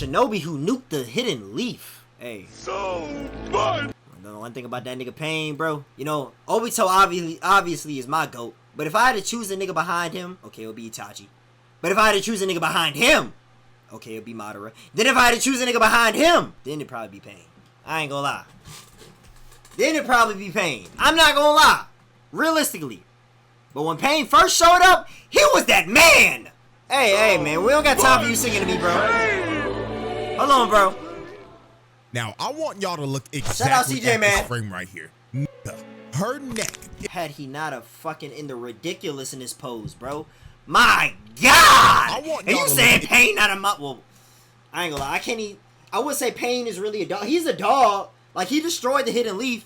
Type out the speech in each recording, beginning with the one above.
shinobi who nuked the hidden leaf. Hey. So fun! The one thing about that nigga Pain, bro, you know, Obito obviously is my GOAT. But if I had to choose a nigga behind him, okay, it would be Itachi. But if I had to choose a nigga behind him, okay, it would be Madara. Then if I had to choose a nigga behind him, then it'd probably be Pain. I ain't gonna lie. Then it'd probably be Pain. I'm not gonna lie. Realistically. But when Pain first showed up, he was that man! Hey, man, we don't got time for you singing to me, bro. Hold on, bro. Now, I want y'all to look exactly CJ, at man. this frame right here. Her neck. Had he not a fucking in the ridiculous in this pose, bro. My God! And you saying Pain not a well, I ain't gonna lie. I would say Pain is really a dog. He's a dog. Like, he destroyed the hidden leaf,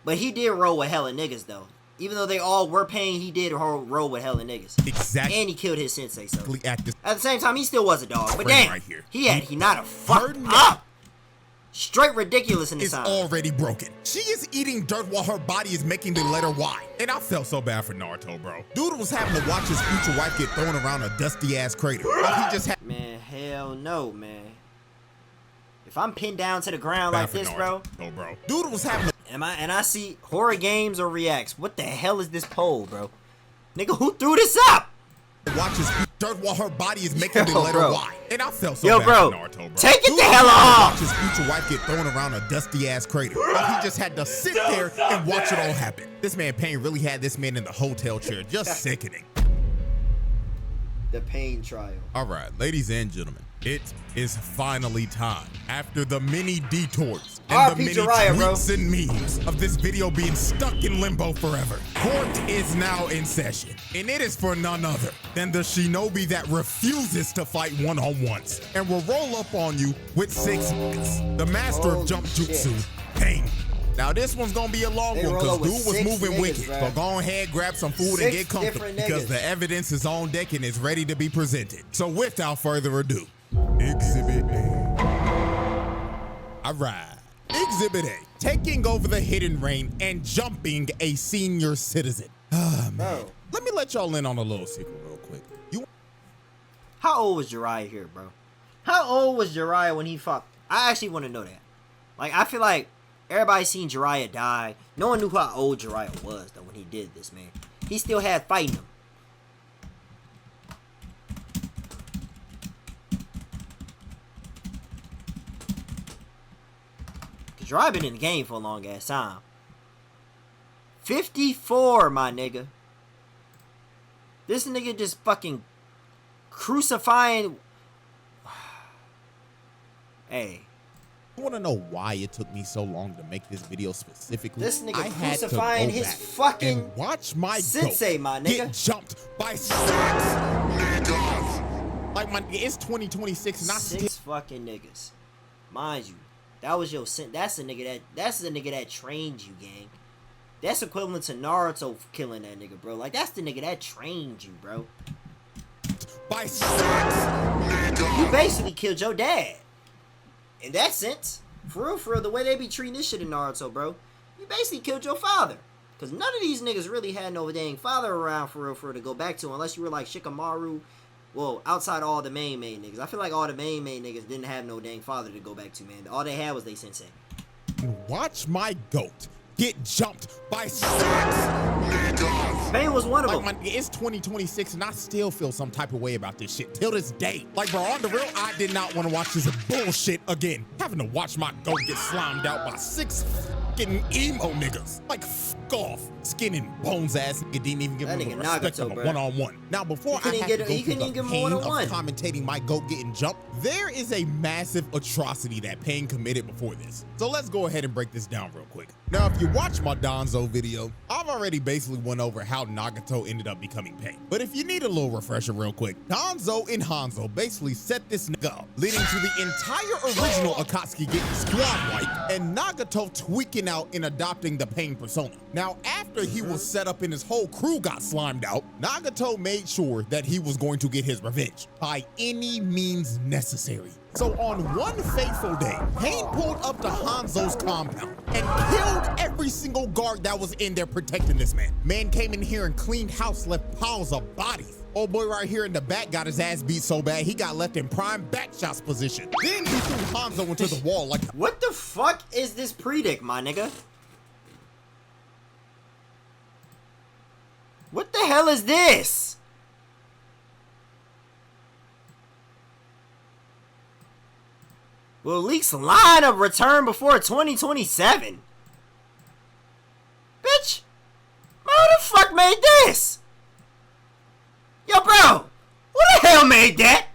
but he did roll with hella niggas, though. Even though they all were Pain, he did roll with hella niggas. Exactly. And he killed his sensei, so. At the same time, he still was a dog. But damn, right here. he not a fucked up. Straight ridiculous in this time. It's already broken. She is eating dirt while her body is making the letter Y. And I felt so bad for Naruto, bro. Dude was having to watch his future wife get thrown around a dusty-ass crater. He just had... Man, hell no, man. If I'm pinned down to the ground like this, bro. No, bro. Dude was having to... And I see horror games or reacts. What the hell is this poll, bro? Nigga, who threw this up? Watch his dirt while her body is making the letter Y. And I felt so bad for Naruto, bro. Take it the hell off! Watch his future wife get thrown around a dusty-ass crater. He just had to sit there and watch it all happen. This man Pain really had this man in the hotel chair. Just sickening. The Pain trial. All right, ladies and gentlemen, it is finally time. After the many detours and the many tweets and memes of this video being stuck in limbo forever, court is now in session, and it is for none other than the shinobi that refuses to fight one-on-ones and will roll up on you with 6 niggas. The master of jump jutsu, Pain. Now this one's gonna be a long one because dude was moving wicked. So go ahead, grab some food and get comfortable because the evidence is on deck and is ready to be presented. So without further ado, Exhibit A. All right, Exhibit A, taking over the hidden rain and jumping a senior citizen. Ah, man. Let me let y'all in on a little secret real quick. How old was Jiraiya here, bro? How old was Jiraiya when he fought? I actually want to know that. Like, I feel like everybody seen Jiraiya die. No one knew how old Jiraiya was, though, when he did this, man. He still had fighting him. Because Jiraiya been in the game for a long ass time. 54, my nigga. This nigga just fucking crucifying. Hey. You want to know why it took me so long to make this video specifically? This nigga crucifying his fucking and watch my sensei, my nigga. Get jumped by 6 niggas. Like, my, it's 2026 and I 6 fucking niggas. Mind you, that was your that's the nigga that trained you, gang. That's equivalent to Naruto killing that nigga, bro. Like, that's the nigga that trained you, bro. By 6 niggas. You basically killed your dad. In that sense, for real, the way they be treating this shit in Naruto, bro, you basically killed your father. Because none of these niggas really had no dang father around for real to go back to, unless you were like Shikamaru. Well, outside all the main niggas. I feel like all the main niggas didn't have no dang father to go back to, man. All they had was they sensei. Watch my goat get jumped by 6 niggas. Pain was one of them. It's 2026 and I still feel some type of way about this shit till this day. Like, bro, on the real, I did not want to watch this bullshit again. Having to watch my goat get slimed out by 6 fucking emo niggas. Like, fuck off. Skin and bones ass nigga didn't even give him the respect of a one-on-one. Now, before I have to go through the pain of commentating my goat getting jumped, there is a massive atrocity that Pain committed before this. So let's go ahead and break this down real quick. Now, if you watch my Danzo video, I've already basically went over how Nagato ended up becoming Pain. But if you need a little refresher real quick, Danzo and Hanzo basically set this nigga up, leading to the entire original Akatsuki getting squad wiped and Nagato tweaking out and adopting the Pain persona. Now, after he was set up and his whole crew got slimed out, Nagato made sure that he was going to get his revenge by any means necessary. So on one fateful day, Pain pulled up to Hanzo's compound and killed every single guard that was in there protecting this man. Man came in here and cleaned house, left piles of bodies. Old boy right here in the back got his ass beat so bad he got left in prime back shots position. Then he threw Hanzo into the wall like— What the fuck is this predict, my nigga? What the hell is this? Will Leek's lineup return before 2027? Bitch! Who the fuck made this? Yo, bro! Who the hell made that?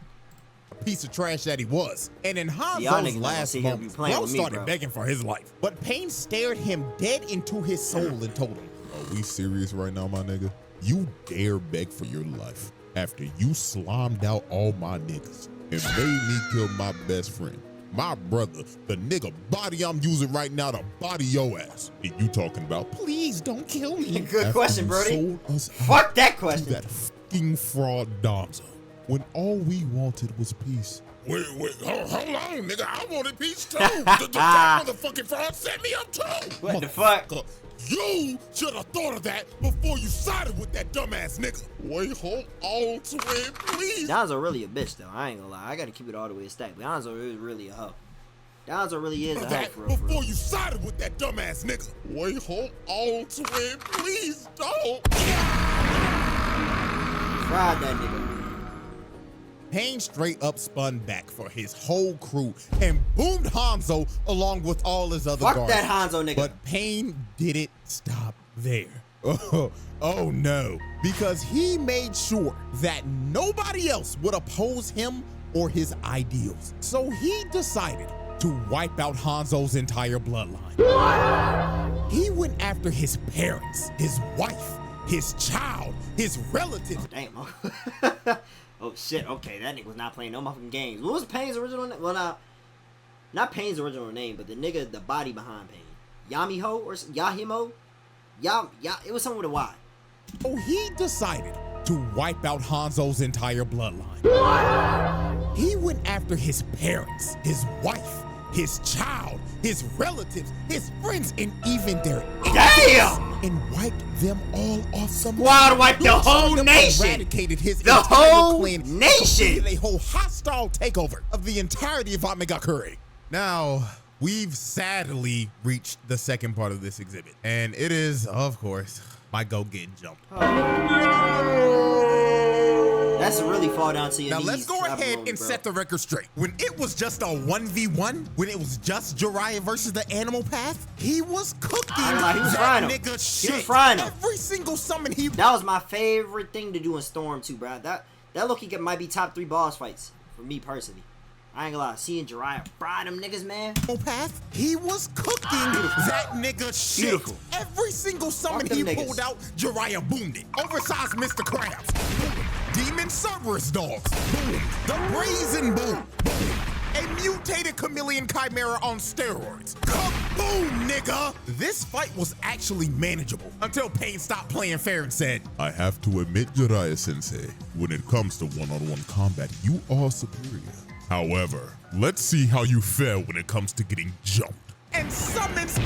piece of trash that he was. And in Y'all Hanzo's niggas last gonna moments, be playing Bro with me, started bro. begging for his life. But Pain stared him dead into his soul and told him, Are we serious right now, my nigga? You dare beg for your life after you slimed out all my niggas and made me kill my best friend, my brother, the nigga body I'm using right now to body your ass. And you talking about, please don't kill me. Good After question, you Brody. sold us Fuck out that to question. that fucking fraud Donzo, when all we wanted was peace. Wait, hold on, nigga. I wanted peace too. The motherfucking fraud set me up too. What the fuck? Motherfucker, you should have thought of that before you sided with that dumbass nigga. Wait, hold on, twin, please. Donzo really a bitch though. I ain't gonna lie. I gotta keep it all the way stacked. But Donzo is really a hoe. Donzo really is a hoe That for real. For before real. you sided with that dumbass nigga. Wait, hold on, twin, please don't. Fried that nigga. Pain straight up spun back for his whole crew and boomed Hanzo along with all his other Fuck guards. that Hanzo nigga. But Pain didn't stop there. Oh no, because he made sure that nobody else would oppose him or his ideals. So he decided to wipe out Hanzo's entire bloodline. He went after his parents, his wife, his child, his relatives. Damn. Oh shit. Okay, that nigga was not playing no motherfucking games. What was Pain's original name? Well, not Pain's original name, but the nigga, the body behind Pain. Yamiho or Yahimo? It was something with a Y. So he decided to wipe out Hanzo's entire bloodline. He went after his parents, his wife, his child, his relatives, his friends, and even their Damn! enemies, and wiped them all off. Squad wiped the whole nation. Eradicated his The entire whole clan, nation. completed a whole hostile takeover of the entirety of Amegakure. Now, we've sadly reached the second part of this exhibit, and it is, of course, my goat getting jumped. That's a really fall down to your Now knees. let's go ahead and set the record straight. When it was just a 1v1, when it was just Jiraiya versus the Animal Path, he was cooking I ain't gonna lie, he was that frying 'em. nigga shit. He was frying 'em. Every single summon he— That was my favorite thing to do in Storm 2, bro. That look might be top 3 boss fights for me personally. I ain't gonna lie, seeing Jiraiya fry them niggas, man. Path, he was cooking that nigga shit. Beautiful. Every single summon Fuck he them niggas. pulled out, Jiraiya boomed it. Oversized Mr. Krabs, boom. Demon Cerberus dogs, boom. The Brazen Boom, boom. A mutated chameleon chimera on steroids. Kaboom, nigga! This fight was actually manageable until Pain stopped playing fair and said, I have to admit, Jiraiya-sensei, when it comes to one-on-one combat, you are superior. However, let's see how you fare when it comes to getting jumped. and summons 2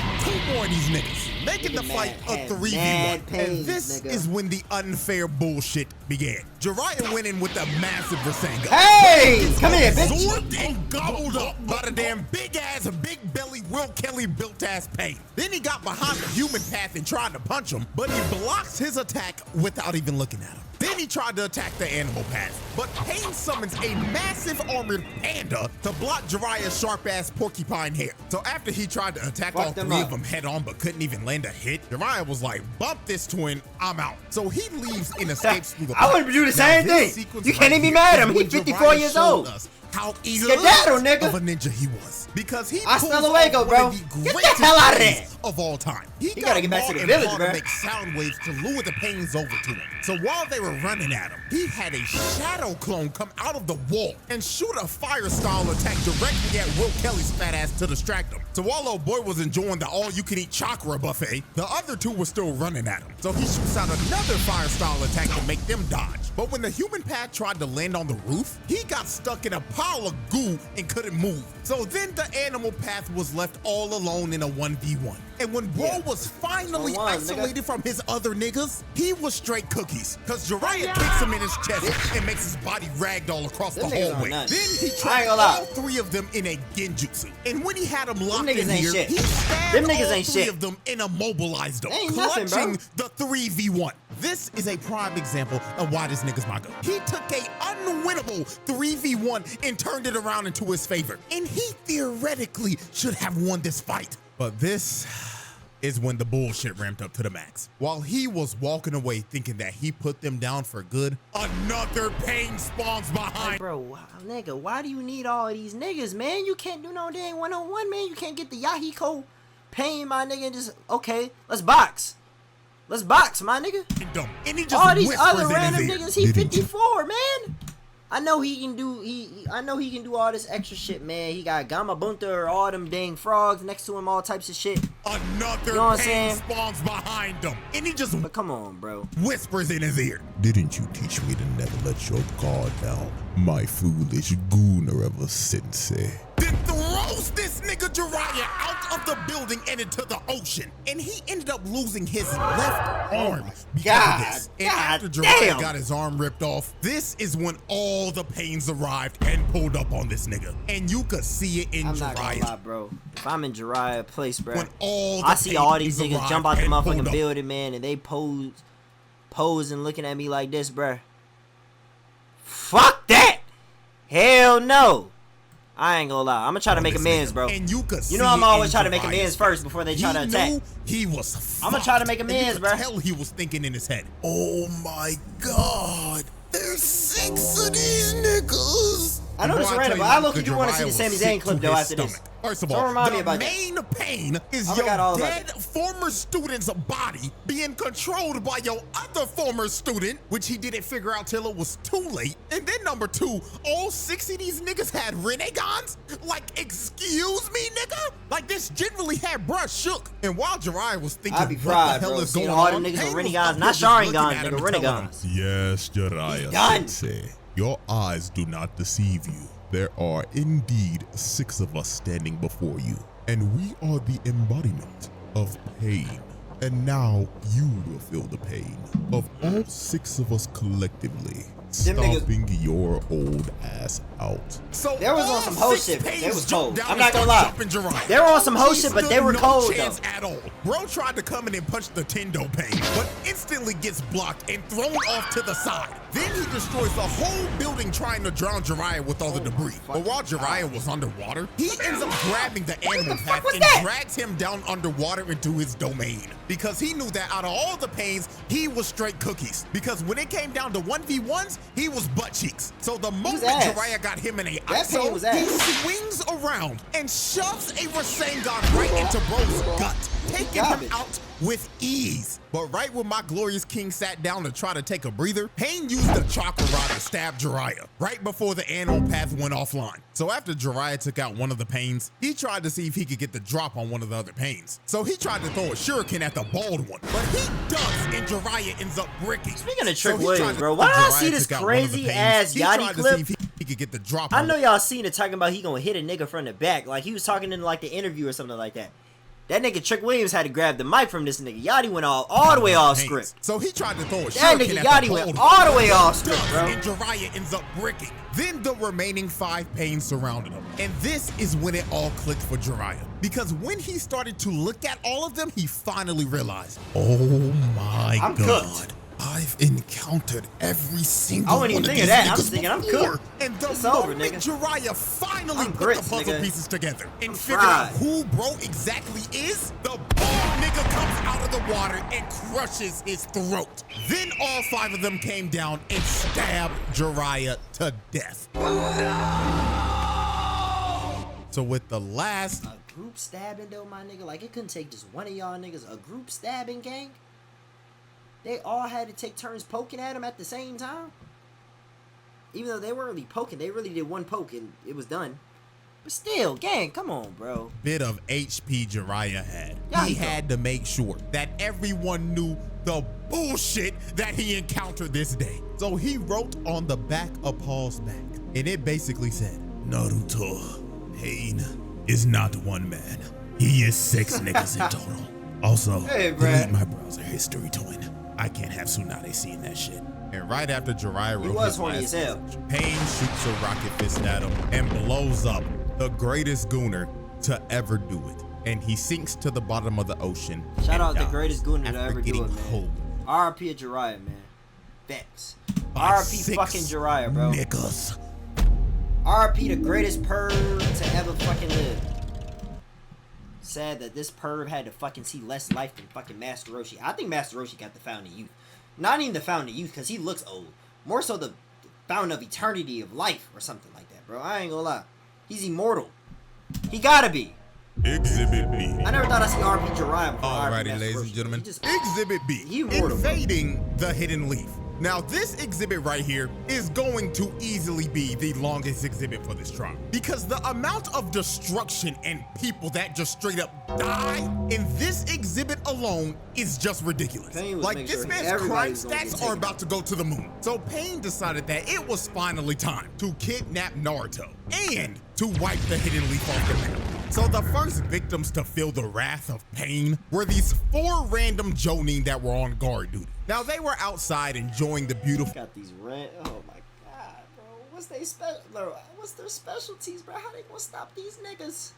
more of these niggas, making the Nigga fight a had 3v1. mad pain, And this nigga. is when the unfair bullshit began. Jiraiya went in with a massive Rasengan. Hey! Come here, bitch! Absorbed and gobbled up by the damn big ass, big belly, Will Kelly built ass Pain. Then he got behind the human path and tried to punch him, but he blocks his attack without even looking at him. Then he tried to attack the animal path, but Pain summons a massive armored panda to block Jiraiya's sharp ass porcupine hair. So after he tried to attack Fuck all them 3 up. of them head on but couldn't even land a hit, Jiraiya was like, bump this twin, I'm out. So he leaves and escapes through the I wouldn't do the Now, same this thing. sequence You can't even be here mad at is him. when He's 54 Jiraiya years showed old. us how Skedaddle, elite nigga. of a ninja he was. Because he Hasta pulls luego, off bro. one of the Get the greatest hell out of plays there. of all time. He gotta get back to the village, bro. To make sound waves to lure the pains over to him. So while they were running at him, he had a shadow clone come out of the wall and shoot a fire style attack directly at Will Kelly's fat ass to distract him. So while old boy was enjoying the all-you-can-eat chakra buffet, the other two were still running at him. So he shoots out another fire style attack to make them dodge. But when the human pad tried to land on the roof, he got stuck in a pile of goo and couldn't move. So then the animal path was left all alone in a 1v1. And when bro was finally isolated from his other niggas, he was straight cookies. Cause Jiraiya kicks him in his chest and makes his body ragdoll across the hallway. Then he tried all three of them in a genjutsu. And when he had them locked in here, he stabbed all three of them and immobilized them, clutching the 3v1. This is a prime example of why this nigga's my goat. He took a unwinnable 3v1 and turned it around into his favor. And he theoretically should have won this fight. But this is when the bullshit ramped up to the max. While he was walking away thinking that he put them down for good, another pain spawns behind. Like, bro, nigga, why do you need all of these niggas, man? You can't do no dang one-on-one, man. You can't get the Yahiko pain, my nigga, and just, okay, let's box. Let's box, my nigga. And he just all these other random niggas, he 54, man. I know he can do I know he can do all this extra shit, man. He got Gamma Bunta or all them dang frogs next to him, all types of shit. Another pain spawns behind him. And he just come on, bro. Whispers in his ear. Didn't you teach me to never let your guard down, my foolish Gunareva sensei? Then throws this nigga Jiraiya out of the building and into the ocean. And he ended up losing his left arm because of this. And after Jiraiya got his arm ripped off, this is when all the pains arrived and pulled up on this nigga. And you could see it in Jiraiya. I'm not gonna lie, bro. If I'm in Jiraiya place, bro, when I see all these niggas jump out the motherfucking building, man, and they posing looking at me like this, bro. Fuck that! Hell no! I ain't gonna lie. I'm gonna try to make amends, bro. And you know I'm always trying to make amends first before they try to attack. He was I'm gonna try to make amends, bro. Tell he was thinking in his head. Oh my god, there's 6 of these niggas. I know this random, but I look, do want to see the Sami Zayn clip though after this. First of all, the main pain is your dead former student's body being controlled by your other former student, which he didn't figure out till it was too late. And then number 2, all 6 of these niggas had renegons? Like, excuse me, nigga? Like, this generally had bruh shook. And while Jiraiya was thinking, what the hell is going on? All them niggas with renegons, not Sharingans, nigga, renegons. Yes, Jiraiya sensei. Your eyes do not deceive you. There are indeed 6 of us standing before you, and we are the embodiment of pain. And now you will feel the pain of all 6 of us collectively stomping your old ass out. So there was on some host shit. They was cold. I'm not gonna lie. They were on some host shit, but they were cold though. At all. Bro tried to come in and punch the Tendo pain, but instantly gets blocked and thrown off to the side. Then he destroys the whole building trying to drown Jiraiya with all the debris. But while Jiraiya was underwater, he ends up grabbing the animal path and drags him down underwater into his domain. Because he knew that out of all the pains, he was straight cookies. Because when it came down to 1v1s, he was butt cheeks. So the moment Jiraiya got him in a ISO, he swings around and shoves a Rasengan right into bro's gut, taking him out with ease. But right when my glorious king sat down to try to take a breather, Pain used the chakra rod to stab Jiraiya right before the animal path went offline. So after Jiraiya took out one of the pains, he tried to see if he could get the drop on one of the other pains. So he tried to throw a shuriken at the bald one, but he ducks and Jiraiya ends up bricking. Speaking of Trick Williams, bro, why did I see this crazy ass Yachty clip? He could get the drop. I know y'all seen it talking about he gonna hit a nigga from the back, like he was talking in like the interview or something like that. That nigga Trick Williams had to grab the mic from this nigga. Yachty went all the way off script. So he tried to throw a that nigga Yachty went all the way off script, bro. And Jiraiya ends up bricking. Then the remaining 5 pains surrounded him. And this is when it all clicked for Jiraiya. Because when he started to look at all of them, he finally realized, oh my God. Cooked. I've encountered every single one of these niggas that. I'm thinking I'm cooked. And the moment Jiraiya finally put the puzzle pieces together and figured out who bro exactly is, the bald nigga comes out of the water and crushes his throat. Then all 5 of them came down and stabbed Jiraiya to death. So with the last group stabbing though, my nigga? Like, it couldn't take just one of y'all niggas. A group stabbing gang? They all had to take turns poking at him at the same time? Even though they weren't really poking, they really did one poke and it was done. But still, gang, come on, bro. Bit of HP Jiraiya had. Yeah, He had to make sure that everyone knew the bullshit that he encountered this day. So he wrote on the back of Paul's back, and it basically said, Naruto, Pain is not one man. He is 6 niggas in total. Also, Hey, delete my browser history, twin. I can't have Tsunade seeing that shit. And right after Jiraiya wrote was his horny last as hell. message, Pain shoots a rocket fist at him and blows up the greatest gooner to ever do it. And he sinks to the bottom of the ocean. Shout and out the dies greatest gooner to after ever do getting it, man. cold RIP Jiraiya, man. Facts. by RIP 6 fucking Jiraiya, bro. niggas. RIP the greatest perv to ever fucking live. Sad that this perv had to fucking see less life than fucking Master Roshi. I think Master Roshi got the fountain of youth. Not even the fountain of youth, because he looks old. More so the fountain of eternity of life or something like that, bro. I ain't gonna lie. He's immortal. He gotta be. Exhibit B. I never thought I'd see RP Jiraiya before RP Alrighty, Master ladies and Roshi. gentlemen, He just- Exhibit B, He immortal, bro. invading the hidden leaf. Now, this exhibit right here is going to easily be the longest exhibit for this trial, because the amount of destruction and people that just straight up die in this exhibit alone is just ridiculous. Pain was Like, making this sure man's crime everybody's gonna get stats taken are about out. to go to the moon. So Pain decided that it was finally time to kidnap Naruto and to wipe the hidden leaf off the map. So the first victims to feel the wrath of Pain were these 4 random Jonin that were on guard duty. Now they were outside enjoying the beautiful Got these red. Oh my god, bro. What's their specialties, bro? How they gonna stop these niggas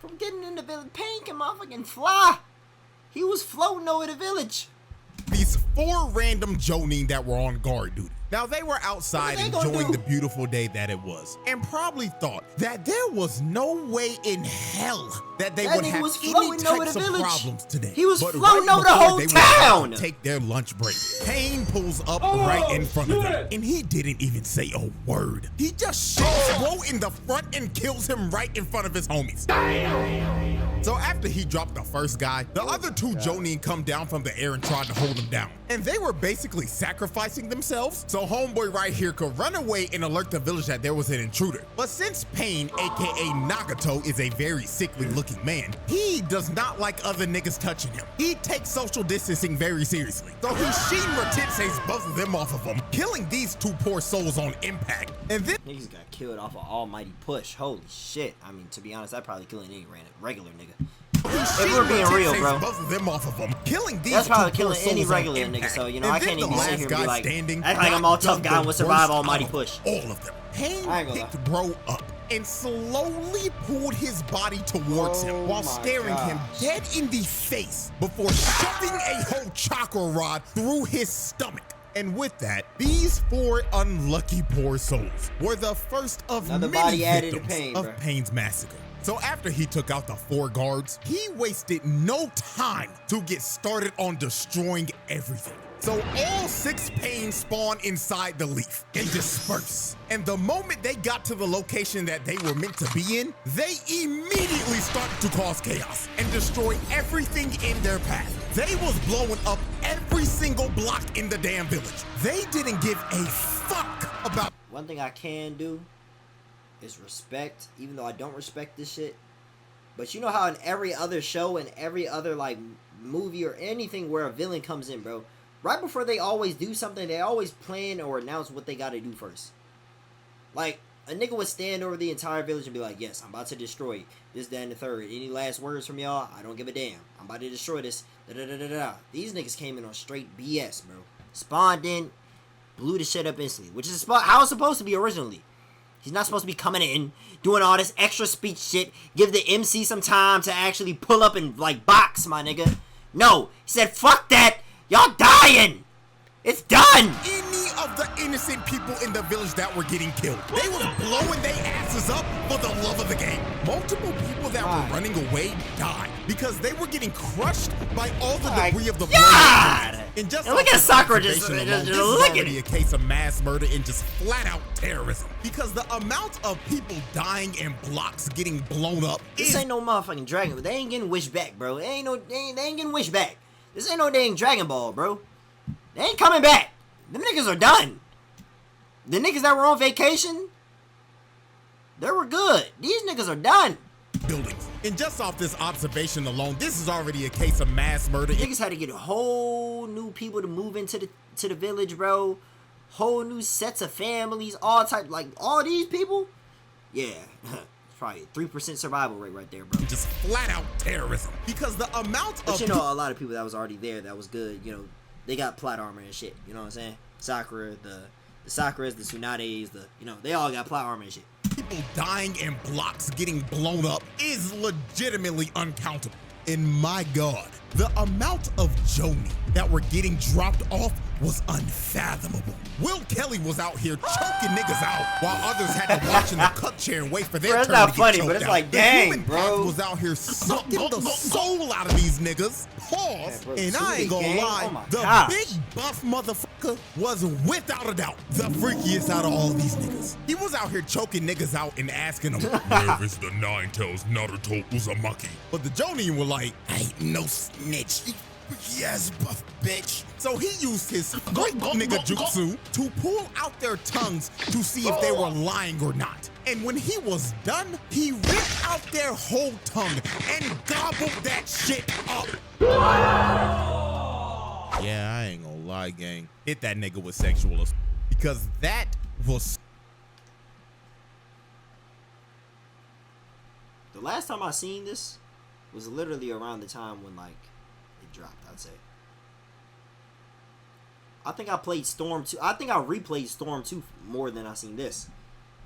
from getting in the village? Pain can motherfucking fly. He was floating over the village. these 4 random Jonin that were on guard duty. Now they were outside What they gonna enjoying do? the beautiful day that it was, and probably thought that there was no way in hell that they That would nigga have was any floating over types the of village. problems today. He was But floating right over the before whole they were about to town. take their lunch break, Pain pulls up right in front of them, and he didn't even say a word. He just shoots Bro in the front and kills him right in front of his homies. So after he dropped the first guy, the other 2 Jonin come down from the air and tried to hold him down. And they were basically sacrificing themselves so homeboy right here could run away and alert the village that there was an intruder. But since Pain, aka Nagato, is a very sickly looking man, he does not like other niggas touching him. He takes social distancing very seriously. So he Shinra Tensei's both of them off of him, killing these 2 poor souls on impact. And then Niggas got killed off an almighty push. Holy shit. I mean, to be honest, I'd probably kill any regular nigga. If we're being real, bro. Both of them off of him, killing these That's probably 2 poor killing any souls on regular nigga, impact. so, you know, And I then can't the even sit last here and guy be like, standing act like I'm got all tough the guy and would survive worst almighty out of push. All of them. Pain I ain't gonna picked bro up and slowly pulled his body towards Oh him while my staring him gosh. dead in the face before shoving a whole chakra rod through his stomach. And with that, these 4 unlucky poor souls were the first of Another many body added to victims Pain, of bro. Pain's massacre. So after he took out the 4 guards, he wasted no time to get started on destroying everything. So all 6 Pain spawn inside the leaf and disperse. And the moment they got to the location that they were meant to be in, they immediately started to cause chaos and destroy everything in their path. They was blowing up every single block in the damn village. They didn't give a fuck about. One thing I can do is respect, even though I don't respect this shit. But you know how in every other show and every other like movie or anything where a villain comes in, bro, right before they always do something, they always plan or announce what they gotta do first. Like, a nigga would stand over the entire village and be like, yes, I'm about to destroy this, that, and the third. Any last words from y'all? I don't give a damn. I'm about to destroy this. Da-da-da-da-da. These niggas came in on straight BS, bro. Spawned in, blew the shit up instantly, which is how it's supposed to be originally. He's not supposed to be coming in, doing all this extra speech shit, give the MC some time to actually pull up and, like, box, my nigga. No, he said, fuck that, y'all dying. It's done. Any of the innocent people in the village that were getting killed. They was blowing their asses up for the love of the game. Multiple people that were running away died because they were getting crushed by all the debris of the God! And just And look at Sakura just observation alone, look this is at already it. a case of mass murder and just flat out terrorism. Because the amount of people dying and blocks getting blown up This is ain't no motherfucking Dragon. They ain't getting wished back, bro. They ain't getting wished back. This ain't no dang Dragon Ball, bro. They ain't coming back. Them niggas are done. The niggas that were on vacation, they were good. These niggas are done. buildings. And just off this observation alone, this is already a case of mass murder. Niggas had to get whole new people to move into the village, bro. Whole new sets of families, all type, like all these people. Yeah, probably 3% survival rate right there, bro. Just flat out terrorism. Because the amount But of you know, a lot of people that was already there that was good, you know, they got plot armor and shit. You know what I'm saying? Sakura, the Sakuras, the Tsunades, you know, they all got plot armor and shit. people dying and blocks getting blown up is legitimately uncountable. And my God, the amount of Joni that were getting dropped off was unfathomable. Will Kelly was out here choking niggas out while others had to watch in the cut chair and wait for their Bro, turn that's not to funny, get choked but it's out. like, The dang, human bro. part was out here sucking the soul out of these niggas. Pause. Yeah, bro, and too I ain't gonna big, gang. lie, Oh my the gosh. big buff motherfucker was without a doubt the freakiest out of all these niggas. He was out here choking niggas out and asking them, where is the nine tails Naruto Uzumaki? But the Jonin were like, I ain't no snitch, you freaky ass buff bitch. So he used his great nigga jutsu to pull out their tongues to see if they were lying or not. And when he was done, he ripped out their whole tongue and gobbled that shit up. Yeah, I ain't gonna lie, gang. Hit that nigga with sexual assault. Because that was... The last time I seen this was literally around the time when, like, it dropped, I'd say. I think I played Storm 2. I think I replayed Storm 2 more than I seen this.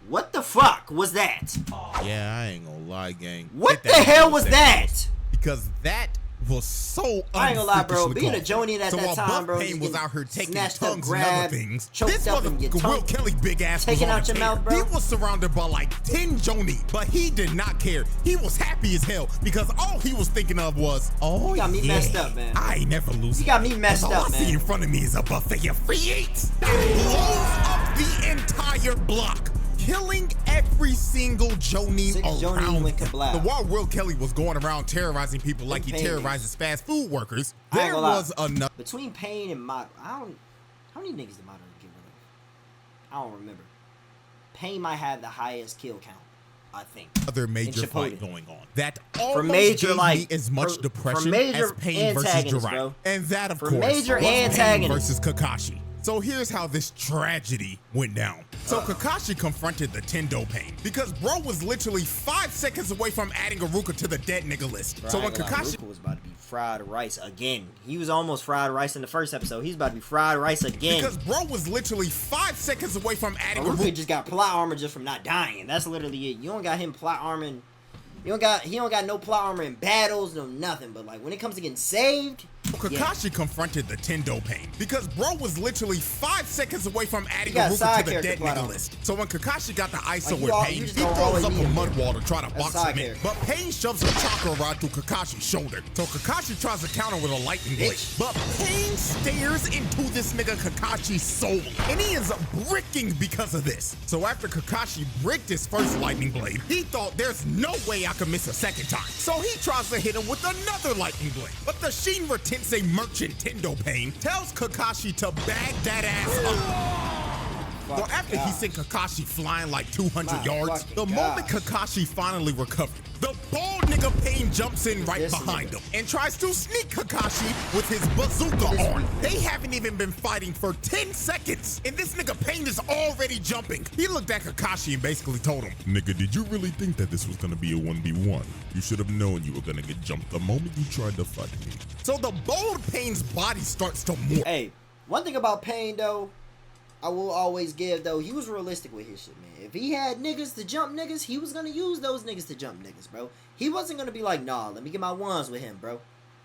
What the fuck was that? Yeah, I ain't gonna lie, gang. What Hit the that nigga hell with was sexual that? assault. Because that was so I ain't gonna lie, bro. unfreakishly Being a called. Jonin at So that while time, Buff bro, Pain just was getting out here taking snatched up, tongues grabbed, and other things, choked this up, and your motherfucker, tongue Will Kelly big ass was taken on out a your tear. mouth, bro. He was surrounded by like 10 Jonin, but he did not care. He was happy as hell because all he was thinking of was, oh, You got me yeah, messed up, man. I ain't never losing. You got me messed all up, I see man. in front of me is a buffet of free eats. It blows up the entire block, killing every single Jonin 6 Jonin around went him. kablow. The while Will Kelly was going around terrorizing people like he Pain. terrorizes fast food workers, I ain't there gonna lie. was another. Between Pain and Madara, how many niggas did Madara get rid of? I don't remember. Pain might have the highest kill count, I think. Other major Shippuden. fight going on that almost major, gave like, me as much for depression major as Pain versus antagonists, Jiraiya, bro. and that of For course major was Pain antagonists. versus Kakashi. So here's how this tragedy went down. So Kakashi confronted the Tendo Pain because bro was literally 5 seconds away from adding Aruka to the dead nigga list. Bro, So I when ain't gonna lie, Kakashi Ruka was about to be fried rice again. He was almost fried rice in the first episode. He's about to be fried rice again. because bro was literally 5 seconds away from adding Aruka Aruka. just got plot armor just from not dying. That's literally it. You don't got him plot armor. He don't got no plot armor in battles, no nothing. But like when it comes to getting saved, Kakashi confronted the Tendo Pain because bro was literally 5 seconds away from adding got Aruka side to the character dead plot nigga on. list. So when Kakashi got the ISO Like, with you Pain, just he don't throws always up a need him. mud wall to try to box side him in. character. But Pain shoves a chakra rod through Kakashi's shoulder. So Kakashi tries to counter with a lightning blade. Bitch. But Pain stares into this nigga Kakashi's soul. And he is bricking because of this. So after Kakashi bricked his first lightning blade, he thought there's no way I could miss a second time. So he tries to hit him with another lightning blade. But the Shinra Tensei merchant Tendo Pain tells Kakashi to bag that ass up. Well, after he sent Kakashi flying like 200 My yards, fucking the moment gosh. Kakashi finally recovered, the bald nigga Pain jumps in right This behind nigga. him and tries to sneak Kakashi with his bazooka on. They haven't even been fighting for 10 seconds, and this nigga Pain is already jumping. He looked at Kakashi and basically told him, Nigga, did you really think that this was gonna be a 1v1? You should have known you were gonna get jumped the moment you tried to fight me. so the bold Pain's body starts to morph. Hey, one thing about Pain though, I will always give though, he was realistic with his shit, man. If he had niggas to jump niggas, he was gonna use those niggas to jump niggas, bro. He wasn't gonna be like, nah, let me get my ones with him, bro.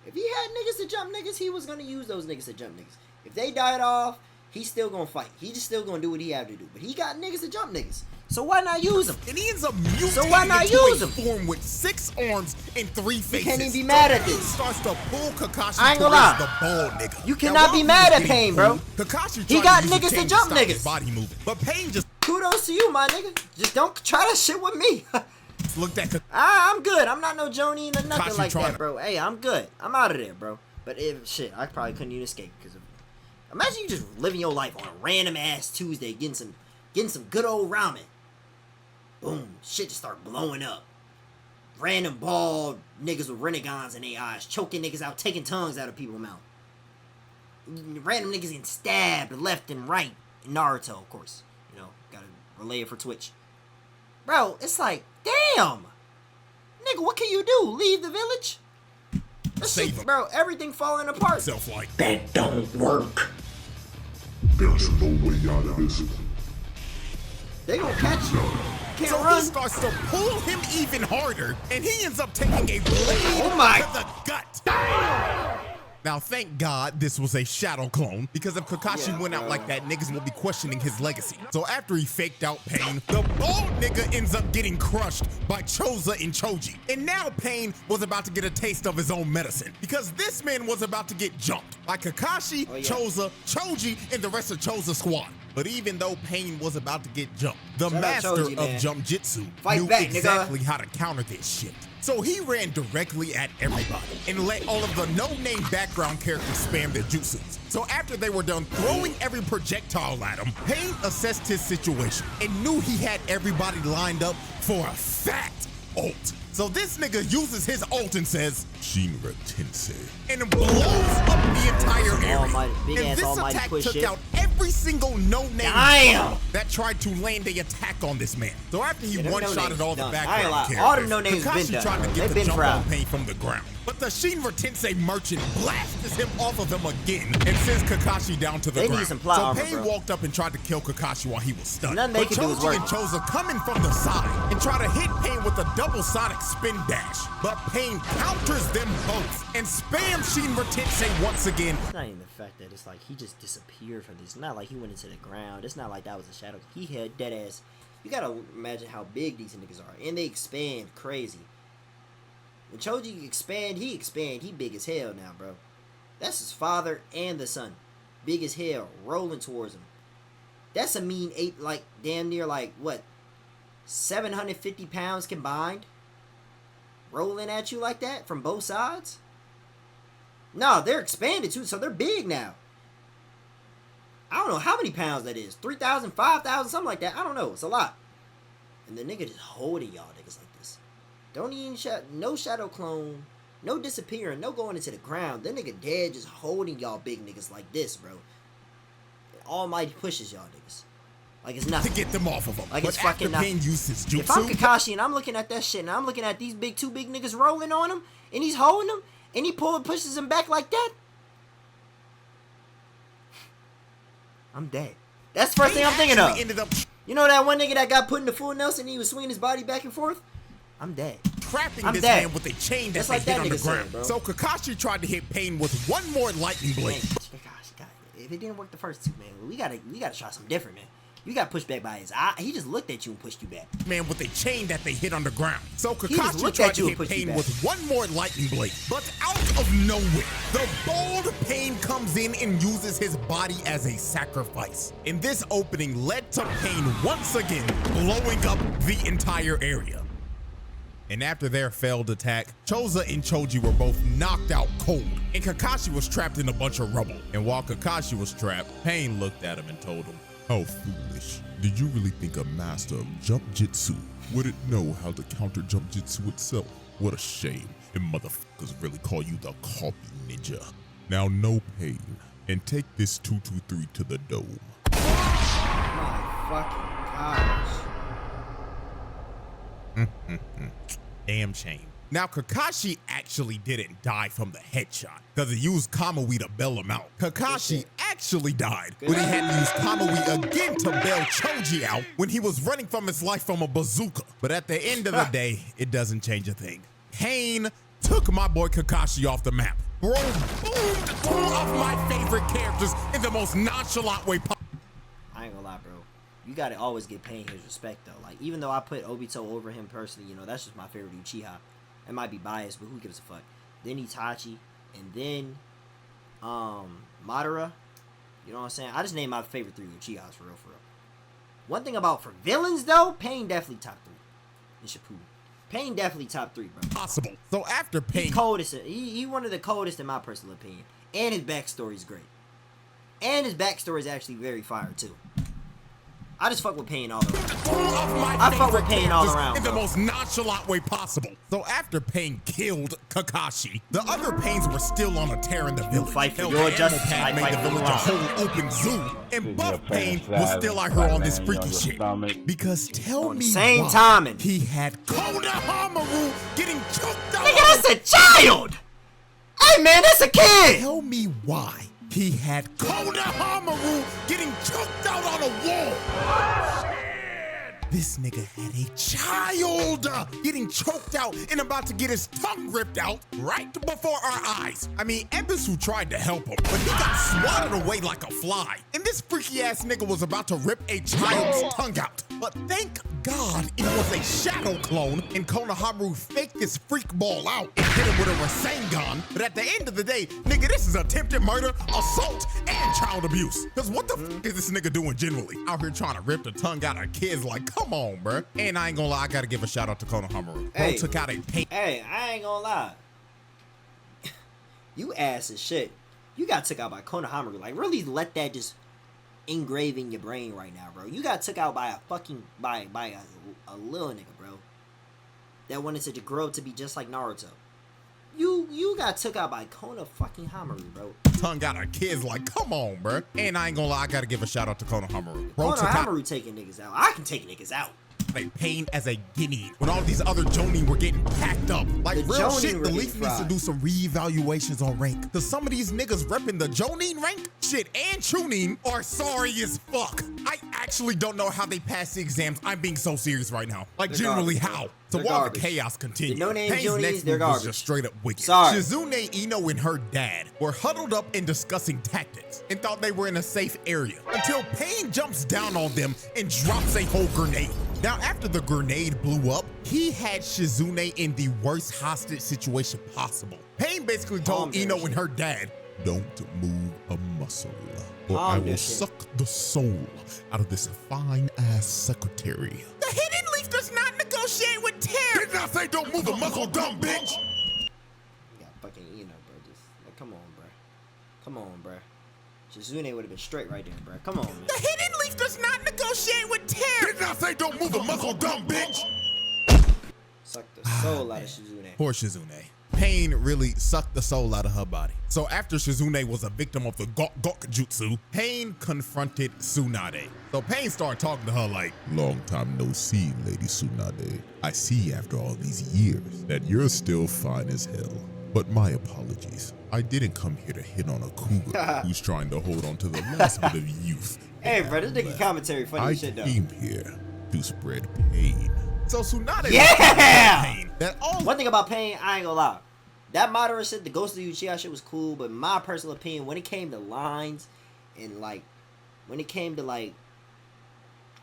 If he had niggas to jump niggas, he was gonna use those niggas to jump niggas. If they died off, He's still gonna fight. He just still gonna do what he have to do. But he got niggas to jump niggas. So why not use him? And he ends up mutating So why not into use a him? form with 6 arms and 3 faces. You can't even be mad at Pain this. starts to pull Kakashi I ain't towards gonna lie. the ball nigga. You Now, cannot while be he mad was at getting Pain, bro. pulled, Kakashi He tried got to use niggas the to chain jump stop his niggas. body moving. But Pain just Kudos to you, my nigga. Just don't try that shit with me. looked at Kakashi. I'm good. I'm not no Joni or nothing Kakashi like trying that, to- bro. Hey, I'm good. I'm out of there, bro. But if shit, I probably couldn't even escape because of. Imagine you just living your life on a random ass Tuesday, getting some good old ramen. Boom, shit just start blowing up. Random bald niggas with renegons in their eyes, choking niggas out, taking tongues out of people's mouth. Random niggas getting stabbed left and right. Naruto, of course. You know, gotta relay it for Twitch. Bro, it's like, damn! Nigga, what can you do? Leave the village? That Save shit, him. bro, everything falling apart. Self-like. That don't work. There's no way out of this. They gonna catch you. Can't So run. he starts to pull him even harder, and he ends up taking a blade Oh my- to the gut. Now, thank God this was a shadow clone, because if Kakashi Yeah, went out bro. like that, niggas will be questioning his legacy. So after he faked out Pain, the bald nigga ends up getting crushed by Choza and Choji. And now Pain was about to get a taste of his own medicine, because this man was about to get jumped by Kakashi, Oh, yeah. Choza, Choji, and the rest of Choza's squad. But even though Pain was about to get jumped, the Shout out master Choji, of man. jump jitsu Fight knew back, nigga. exactly how to counter this shit. So he ran directly at everybody and let all of the no-name background characters spam their jutsus. So after they were done throwing every projectile at him, Pain assessed his situation and knew he had everybody lined up for a fat ult. So this nigga uses his ult and says, Shinra Tensei. and blows up the entire Some area. almighty- big And ass this almighty attack push took shit. out every single no-name Damn. that tried to land a attack on this man. So after he Yeah, them one-shotted no-names all the done. I ain't background lie. characters, All them no-names been Kakashi done, tried to bro. get They the been jump proud. on Pain from the ground. But the Shinra Tensei merchant blasts him off of him again and sends Kakashi down to the They need ground. some plot so armor, Pain bro. walked up and tried to kill Kakashi while he was stunned. Nothing they But can do is Choji and work. Choza come in from the side and try to hit Pain with a double sonic spin dash. But Pain counters them both and spams Shinra Tensei once again. It's not even the fact that it's like he just disappeared from this. It's not like he went into the ground. It's not like that was a shadow. He had dead ass. You gotta imagine how big these niggas are. And they expand crazy. When Choji expand, he big as hell now, bro. That's his father and the son. Big as hell, rolling towards him. That's a mean 8, like, damn near, like, what? 750 pounds combined? Rolling at you like that from both sides? No, they're expanded too, so they're big now. I don't know how many pounds that is. 3,000, 5,000, something like that. I don't know. It's a lot. And the nigga just holding y'all niggas like this. Don't even no shadow clone, no disappearing, no going into the ground. That nigga dead just holding y'all big niggas like this, bro. Almighty pushes y'all niggas. Like it's to nothing. get them off of him. Like But it's after fucking Pain nothing. used his If I'm jutsu, Kakashi and I'm looking at that shit and I'm looking at these two big niggas rolling on him and he's holding them and he pushes him back like that, I'm dead. That's the first thing I'm thinking actually of. ended up You know that one nigga that got put in the full Nelson and he was swinging his body back and forth? I'm dead. trapping I'm this dead. man with a chain that Just they like hit that on the nigga said, ground. bro. So Kakashi tried to hit Pain with one more lightning Man, blade. gosh, God, if it didn't work the first two, man, we gotta try something different, man. You got pushed back by his eye. He just looked at you and pushed you back. Man with a chain that they hit on the ground. So just Kakashi looked tried at you to and hit pushed you Pain back. with one more lightning blade. But out of nowhere, the bold Pain comes in and uses his body as a sacrifice. And this opening led to Pain once again blowing up the entire area. And after their failed attack, Choza and Choji were both knocked out cold, and Kakashi was trapped in a bunch of rubble. And while Kakashi was trapped, Pain looked at him and told him, How foolish. Did you really think a master of jump jitsu wouldn't know how to counter jump jitsu itself? What a shame. And motherfuckers really call you the copy ninja. Now no pain. And take this 223 to the dome. My fucking gosh. damn shame. Now Kakashi actually didn't die from the headshot, because he used Kamui to bail him out. Kakashi actually died when he had to use Kamui again to bail Choji out when he was running from his life from a bazooka. But at the end of the day, it doesn't change a thing. Pain took my boy Kakashi off the map. Bro boomed two of my favorite characters in the most nonchalant way possible. I ain't gonna lie, bro. You gotta always give Pain his respect, though. Like, even though I put Obito over him personally, you know, that's just my favorite Uchiha. It might be biased, but who gives a fuck? Then Itachi, and then, Madara. You know what I'm saying? I just named my favorite 3 Uchihas, for real, for real. One thing about, for villains, though, Pain definitely top 3. In Shippuden. Pain definitely top 3, bro. Possible. So after Pain... He coldest. He one of the coldest, in my personal opinion. And his backstory is great. And his backstory is actually very fire, too. I just fuck with Pain all around. I fuck with Pain all around, in the bro. most nonchalant way possible. So after Pain killed Kakashi, the other Pains were still on a tear in the village. fight for Hell, your the justice, animal I pad fight made the for village a mine. whole open zoo, and Buff Pain was still out here on this freaky shit. Because tell On the me same why timing. he had Konohamaru getting choked out. Nigga, that's a child! Hey, man, that's a kid! Tell me why he had Konohamaru getting choked out on a wall. This nigga had a child getting choked out and about to get his tongue ripped out right before our eyes. I mean, Ebisu tried to help him, but he got swatted away like a fly. And this freaky ass nigga was about to rip a child's tongue out. But thank God it was a shadow clone and Konohamaru faked this freak ball out and hit him with a Rasengan. But at the end of the day, nigga, this is attempted murder, assault, and child abuse. Cause what the fuck is this nigga doing generally? Out here trying to rip the tongue out of kids like, come on, bruh. And I ain't gonna lie, I gotta give a shout out to Konohamaru. Bro Hey. took out a paint. Hey, I ain't gonna lie. You ass as shit. You got took out by Konohamaru. Like, really let that just engrave in your brain right now, bro. You got took out by a fucking, by a little nigga, bro. That wanted to grow up to be just like Naruto. You got took out by Konohamaru, bro. Tongue out of kids like, come on, bruh. And I ain't gonna lie, I gotta give a shout out to Konohamaru. Bro took out Konohamaru taking niggas out. I can take niggas out. a Pain as a guinea when all these other Jonin were getting packed up. Like, The real Jonin shit, were the getting Leek needs to fried. do some reevaluations on rank. Cause some of these niggas repping the Jonin rank, shit, and Chunin are sorry as fuck. I actually don't know how they passed the exams. I'm being so serious right now. Like, They're generally garbage, how. bro. So They're while garbage. the chaos continued, The no-name Pain's Jonins, next they're move was garbage. just straight up wicked. Sorry. Shizune Ino and her dad were huddled up and discussing tactics and thought they were in a safe area until Pain jumps down on them and drops a whole grenade. Now, after the grenade blew up, he had Shizune in the worst hostage situation possible. Pain basically told Calm Ino down, and her dad, Don't move a muscle, or Calm I down, will shit. suck the soul out of this fine-ass secretary. the Hidden Leaf does not negotiate with terror. Did not say don't move a muscle, dumb bitch. You got fucking Eno, bro. Just, like, come on, bro. Come on, bro. Shizune would have been straight right there, bro. Come on, man. The Hidden Leaf does not negotiate with terror. Did not say don't move a muscle, dumb bitch. Suck the soul out of Shizune. Poor Shizune. Pain really sucked the soul out of her body. So after Shizune was a victim of the Gok Jutsu, Pain confronted Tsunade. So Pain started talking to her like, Long time no see, Lady Tsunade. I see after all these years that you're still fine as hell. But my apologies. I didn't come here to hit on a cougar who's trying to hold on to the last bit of youth. Hey, bro, this nigga commentary funny I as shit, though. came here to spread pain. so Tsunade Yeah! was telling Pain that all One thing about Pain, I ain't gonna lie. That Madara shit, the Ghost of the Uchiha shit was cool, but my personal opinion, when it came to lines, and, like, when it came to, like,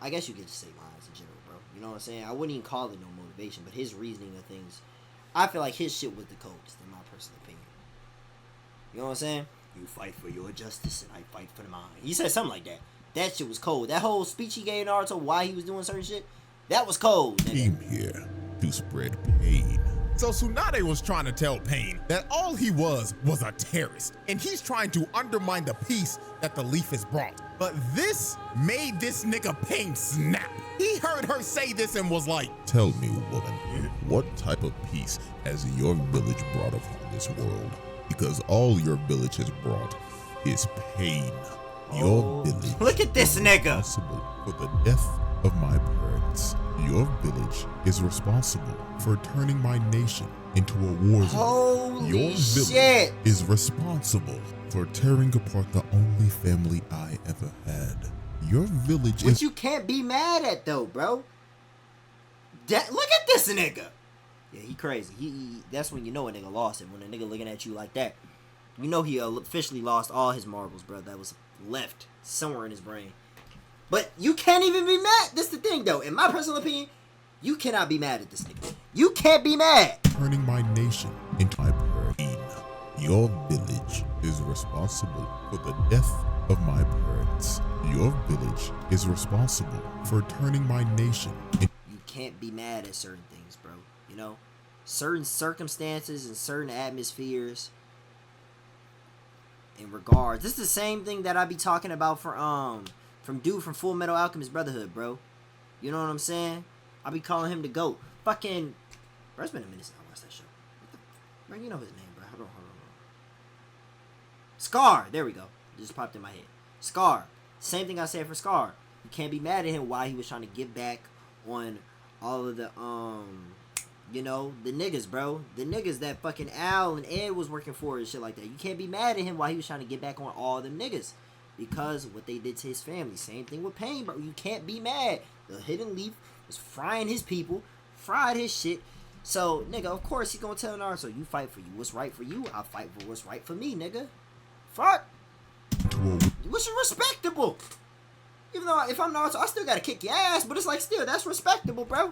I guess you could just say lines in general, bro. You know what I'm saying? I wouldn't even call it no motivation, but his reasoning of things, I feel like his shit was the coldest, in my personal opinion. You know what I'm saying? You fight for your justice, and I fight for mine. He said something like that. That shit was cold. That whole speech he gave Naruto, why he was doing certain shit, that was cold. nigga. Came here to spread pain. So Tsunade was trying to tell Pain that all he was a terrorist, and he's trying to undermine the peace that the Leaf has brought. But this made this nigga Pain snap. He heard her say this and was like, Tell me, woman, what type of peace has your village brought upon this world? Because all your village has brought is pain. Your village Look at this is nigga. responsible for the death of my parents. Your village is responsible for turning my nation into a war zone. Holy Your village shit. is responsible for tearing apart the only family I ever had. Your village Which is you can't be mad at though, bro. Look at this nigga. Yeah, he crazy. He that's when you know a nigga lost it. When a nigga looking at you like that. You know he officially lost all his marbles, bro. That was left somewhere in his brain. But you can't even be mad. This the thing, though. In my personal opinion, you cannot be mad at this nigga. You can't be mad. Turning my nation into my brain. Your village is responsible for the death of my parents. Your village is responsible for turning my nation into... You can't be mad at certain things, bro. You know? Certain circumstances and certain atmospheres and regards. This is the same thing that I be talking about from dude from Full Metal Alchemist Brotherhood, bro. You know what I'm saying? I be calling him the GOAT. Fucking... Bro, it's been a minute since I watched that show. Bro, you know his name, bro. Hold on. Scar! There we go. It just popped in my head. Scar. Same thing I said for Scar. You can't be mad at him why he was trying to get back on all of the, you know, the niggas, bro. The niggas that fucking Al and Ed was working for and shit like that. You can't be mad at him why he was trying to get back on all them niggas. Because what they did to his family. Same thing with Pain, bro. You can't be mad. The Hidden Leaf was frying his people. Fried his shit. So, nigga, of course he's gonna tell Naruto, you fight for you. What's right for you, I'll fight for what's right for me, nigga. Fuck. What's respectable? Even though if I'm Naruto, I still gotta kick your ass, but it's like still, that's respectable, bro.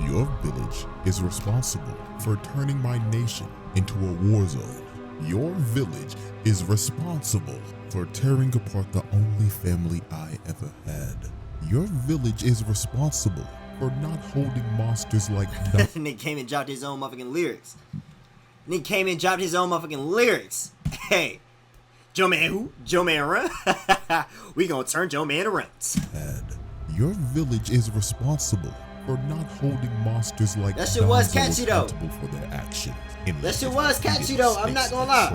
Your village is responsible for turning my nation into a war zone. Your village is responsible for tearing apart the only family I ever had. Your village is responsible for not holding monsters like Nick came and dropped his own motherfucking lyrics. Hey, Joe Man who? Joe Man run? We gonna turn Joe Man around. Your village is responsible for not holding monsters like that shit was catchy though. For their actions. That shit was catchy though. I'm not gonna lie.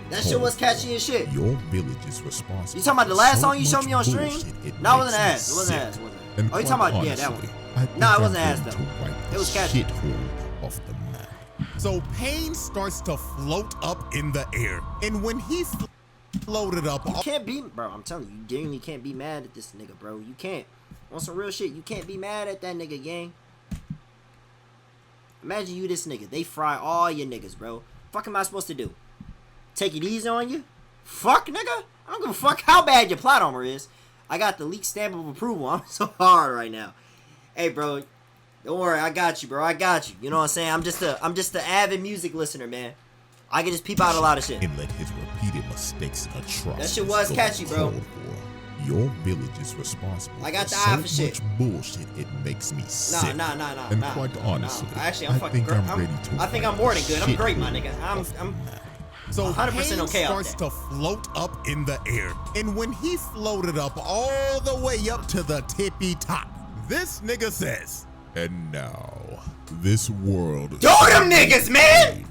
That shit was catchy as shit. Your village is responsible. You talking about the last song you showed me on stream? No, it wasn't ass. It wasn't ass. Oh, you talking about that one? No, it wasn't ass though. It was catchy. Off the map. So Pain starts to float up in the air, and when he floated up, you can't be, bro. I'm telling you, you genuinely can't be mad at this nigga, bro. You can't. On some real shit, you can't be mad at that nigga, gang. Imagine you this nigga. They fry all your niggas, bro. Fuck am I supposed to do? Take it easy on you? Fuck, nigga. I don't give a fuck how bad your plot armor is. I got the Leek stamp of approval. I'm so hard right now. Hey, bro. Don't worry. I got you, bro. I got you. You know what I'm saying? I'm just a avid music listener, man. I can just peep out a lot of shit. And let his repeated mistakes and atrocities. That shit was catchy, bro. Your village is responsible. I got the eye for shit. So much bullshit, it makes me sick. Nah. And quite honestly, actually, I'm fucking great. I think I'm more than good. I'm great, my nigga. I'm so 100% okay. Starts to float up in the air, and when he floated up all the way up to the tippy top, this nigga says, "And now, this world." Do them niggas, man.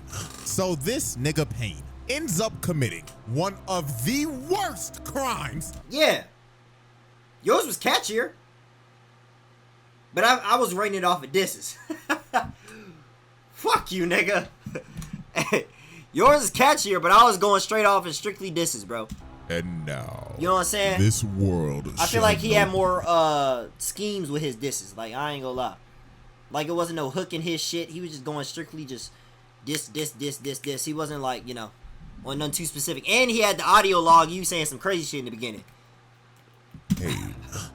So this nigga Pain ends up committing one of the worst crimes. Yeah. Yours was catchier. But I was rating it off of disses. Fuck you, nigga. Yours is catchier, but I was going straight off and strictly disses, bro. And now, you know what I'm saying? This world. I feel like he had more schemes with his disses. Like, I ain't gonna lie. Like, it wasn't no hook in his shit. He was just going strictly just this. He wasn't like, you know, on nothing too specific. And he had the audio log you saying some crazy shit in the beginning. Pain.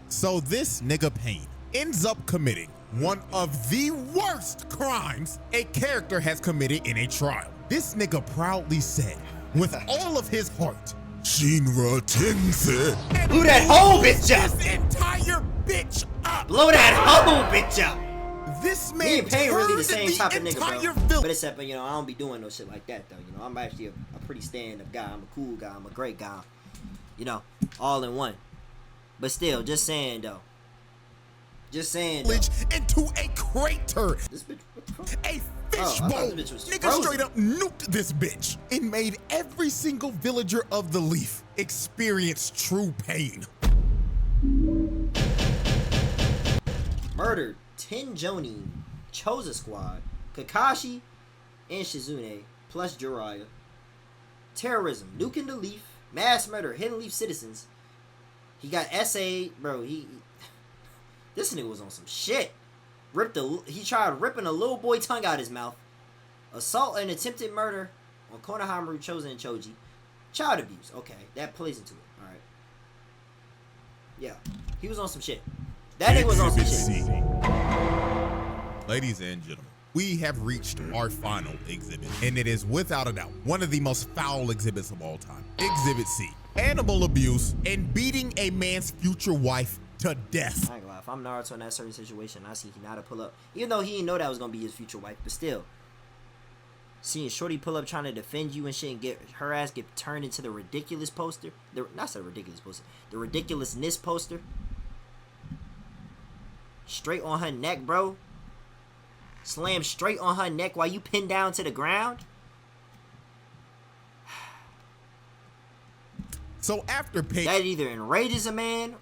So this nigga Pain ends up committing one of the worst crimes a character has committed in a trial. This nigga proudly said, with all of his heart, Shinra Tensei. Blew that whole bitch up. This entire bitch up. Blow that whole bitch up. This man Me and Pain really the same the type of nigga, bro. Village. But except, you know, I don't be doing no shit like that, though. You know, I'm actually a pretty stand-up guy. I'm a cool guy. I'm a great guy. You know, all in one. But still, just saying, though. Just saying, though. Into a crater. This bitch, what the fuck? A fishbowl. Nigga straight up nuked this bitch and made every single villager of the Leaf experience true pain. Murdered 10 Jonin, Choza Squad, Kakashi, and Shizune, plus Jiraiya. Terrorism, nuking the Leaf, mass murder, Hidden Leaf citizens. He got SA, bro. This nigga was on some shit. He tried ripping a little boy tongue out his mouth. Assault and attempted murder. on Konohamaru, Chosen, and Choji. Child abuse. Okay, that plays into it. All right. Yeah, he was on some shit. That nigga was on some shit. Ladies and gentlemen, we have reached our final exhibit, and it is without a doubt one of the most foul exhibits of all time. Exhibit C, animal abuse and beating a man's future wife to death. I ain't gonna lie, if I'm Naruto in that certain situation, I see Hinata pull up, even though he didn't know that was gonna be his future wife, but still, seeing Shorty pull up trying to defend you and shit and get her ass get turned into the ridiculous poster, the ridiculousness poster, straight on her neck, bro. Slam straight on her neck while you pin down to the ground. So after Pain, that either enrages a man,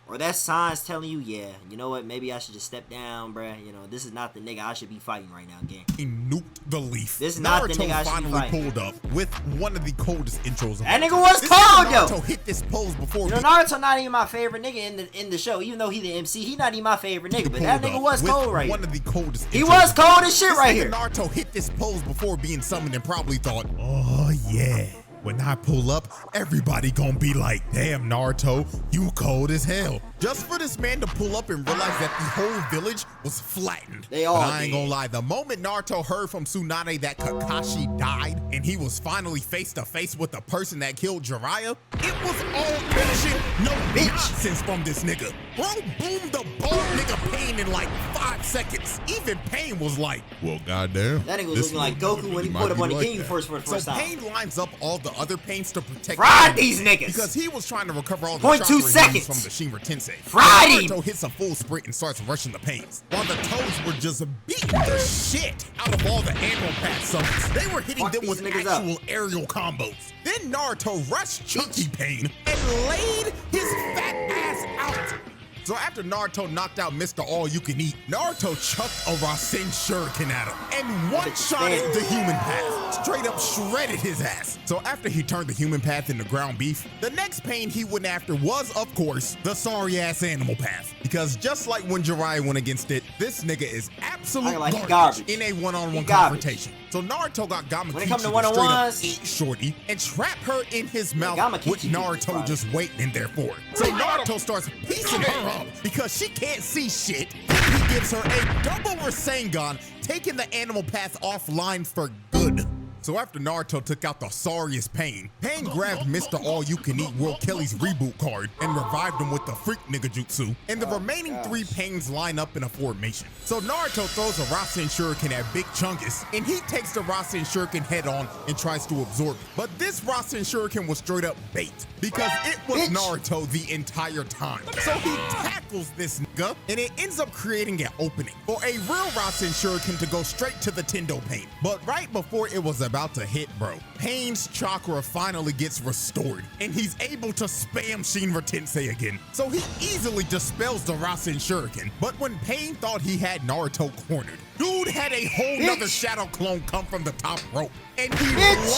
or that signs telling you, yeah, you know what, maybe I should just step down, bruh. You know, this is not the nigga I should be fighting right now, gang. He nuked the Leaf. This is not the nigga I should be finally fighting. pulled up with one of the coldest intros of that all. nigga was cold, though. Naruto hit this pose before. You know, Naruto not even my favorite nigga in the show. Even though he the MC, he not even my favorite nigga. But that nigga was cold right here. One of the coldest. He was cold as shit right here. Naruto hit this pose before being summoned and probably thought, oh yeah, when I pull up, everybody gonna be like, damn Naruto, you cold as hell. Just for this man to pull up and realize that the whole village was flattened. They all but I ain't did. gonna lie, the moment Naruto heard from Tsunade that Kakashi died and he was finally face to face with the person that killed Jiraiya, it was all bullshit, no nonsense from this nigga. Bro boomed the bald nigga Pain in like 5 seconds. Even Pain was like, well, goddamn. That nigga was looking like Goku when he pulled up on the Ginyu Force for the first so time. Pain lines up all the other Pains to protect Fried him these niggas. because he was trying to recover all the 0.2 chakra he seconds. used from the Shinra Tensei. Fried him. Naruto hits a full sprint and starts rushing the Pains, while the Toads were just beating the shit out of all the animal path summons. They were hitting Fuck them these with niggas actual aerial combos. Then Naruto rushed Chunky Pain and laid his fat ass out. So after Naruto knocked out Mr. All-You-Can-Eat, Naruto chucked a Rasen Shuriken at him and one-shotted the human path. Straight up shredded his ass. So after he turned the human path into ground beef, the next Pain he went after was, of course, the sorry-ass animal path. Because just like when Jiraiya went against it, this nigga is absolute like garbage he in a one-on-one garbage. confrontation. So Naruto got Gamakichi When it comes to to one-on-ones, straight up eat Shorty and trap her in his mouth Gamakichi with Naruto fire. just waiting in there for it. So Naruto starts piecing her up because she can't see shit. Then he gives her a double Rasengan, taking the animal path offline for good. So after Naruto took out the sorriest Pain, Pain grabbed Mr. All-You-Can-Eat World Kelly's reboot card and revived him with the freak nigga jutsu, and the remaining 3 Pains line up in a formation. So Naruto throws a Rasen Shuriken at Big Chungus, and he takes the Rasen Shuriken head on and tries to absorb it. But this Rasen Shuriken was straight up bait, because it was Naruto the entire time. So he tackles this nigga, and it ends up creating an opening for a real Rasen Shuriken to go straight to the Tendo Pain. But right before it was about to hit, bro, Pain's chakra finally gets restored, and he's able to spam Shinra Tensei again. So he easily dispels the Rasen Shuriken. But when Pain thought he had Naruto cornered, dude had a whole nother shadow clone come from the top rope, and he blows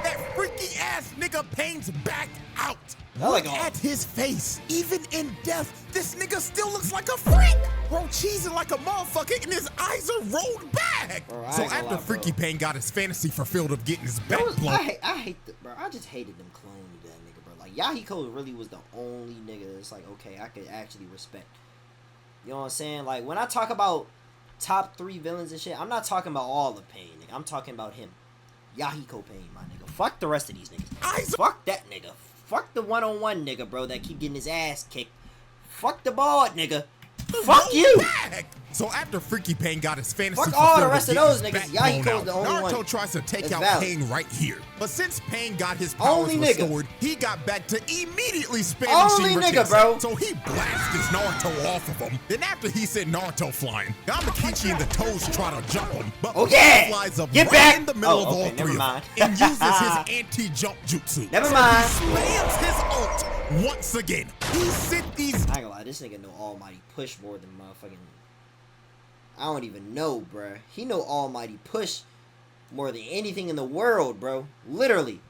that freaky ass nigga Pain's back out. Look at his face. Even in death, this nigga still looks like a freak. Bro, cheesing like a motherfucker, and his eyes are rolled back. Bro, so after Freaky Pain got his fantasy fulfilled of getting his back blown, I hate the, bro. I just hated them cloning that nigga, bro. Like Yahiko really was the only nigga that's like, okay, I could actually respect. You know what I'm saying? Like when I talk about top 3 villains and shit, I'm not talking about all of Pain, nigga. I'm talking about him. Yahiko Pain, my nigga. Fuck the rest of these niggas. Fuck that nigga. Fuck the one-on-one nigga, bro, that keep getting his ass kicked. Fuck the bald nigga. Fuck you. So after Freaky Pain got his fantasy fuck all the fulfilled rest of getting those his niggas, back blown Yahiko's out, the only one Naruto tries to take that's out valid. Pain right here. But since Pain got his powers Only nigga. restored, he got back to immediately spamming Only Shinra nigga, Tensei. bro. So he blasted Naruto off of him. Then after he sent Naruto flying, Gamakichi and the Toads try to jump him, but Pain flies up right back. in the middle of all never 3 of them mind. and uses his anti-jump jutsu. Never so mind. He spams his ult once again. He sent these. I ain't gonna lie, this nigga know Almighty Push more than motherfucking. I don't even know, bruh. He know Almighty Push more than anything in the world, bro. Literally.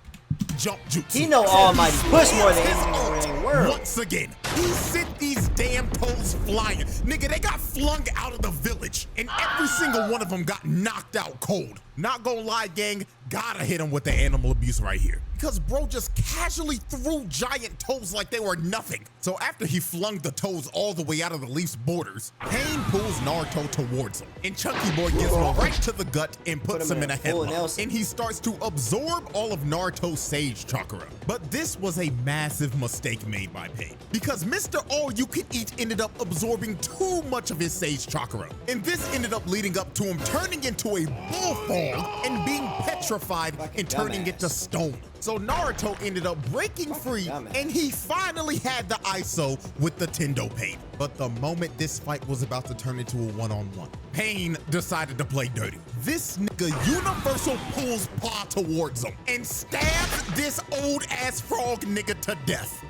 Jump jutsu. He know Almighty Push more than anything in the world. Once again, he sent these damn Toads flying. Nigga, they got flung out of the village, and every single one of them got knocked out cold. Not gonna lie, gang, gotta hit him with the animal abuse right here. Because bro just casually threw giant toes like they were nothing. So after he flung the toes all the way out of the Leaf's borders, Pain pulls Naruto towards him. And Chunky Boy gets him right to the gut and puts him in a headlock. And he starts to absorb all of Naruto's Sage Chakra. But this was a massive mistake made by Pain. Because Mr. All-You-Can-Eat ended up absorbing too much of his Sage Chakra. And this ended up leading up to him turning into a bullfrog and being petrified and turning into stone. So Naruto ended up breaking free, and he finally had the ISO with the Tendo Pain. But the moment this fight was about to turn into a one-on-one, Pain decided to play dirty. This nigga universal pulls paw towards him and stabs this old-ass frog nigga to death.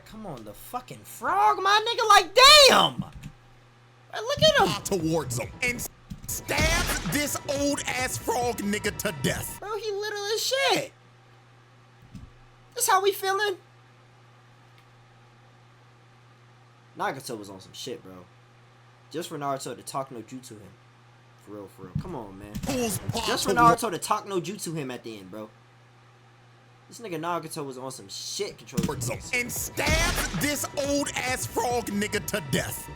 Come on, the fucking frog, my nigga, like, damn! Look at him! Paw towards him and stabs this old-ass frog nigga to death. Bro, he little as shit. That's how we feeling? Nagato was on some shit, bro. Just for Naruto to talk no jutsu him. For real, for real. Come on, man. Just for Naruto to talk no jutsu him at the end, bro. This nigga Nagato was on some shit control. And stabs this old ass frog nigga to death.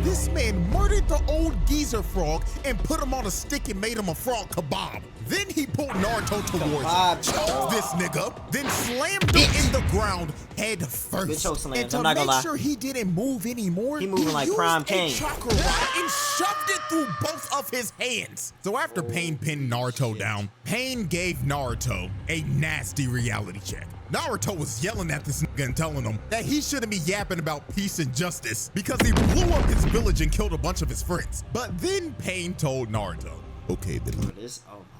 This man murdered the old geezer frog and put him on a stick and made him a frog kebab. Then he pulled Naruto towards him, choked this nigga, then slammed him in the ground head first. And to make sure he didn't move anymore, he moving like Prime King. Chakra rod and shoved it through both of his hands. So after Pain pinned Naruto down, Pain gave Naruto a nasty reality check. Naruto was yelling at this nigga and telling him that he shouldn't be yapping about peace and justice because he blew up his village and killed a bunch of his friends. But then Pain told Naruto, okay, then. Oh my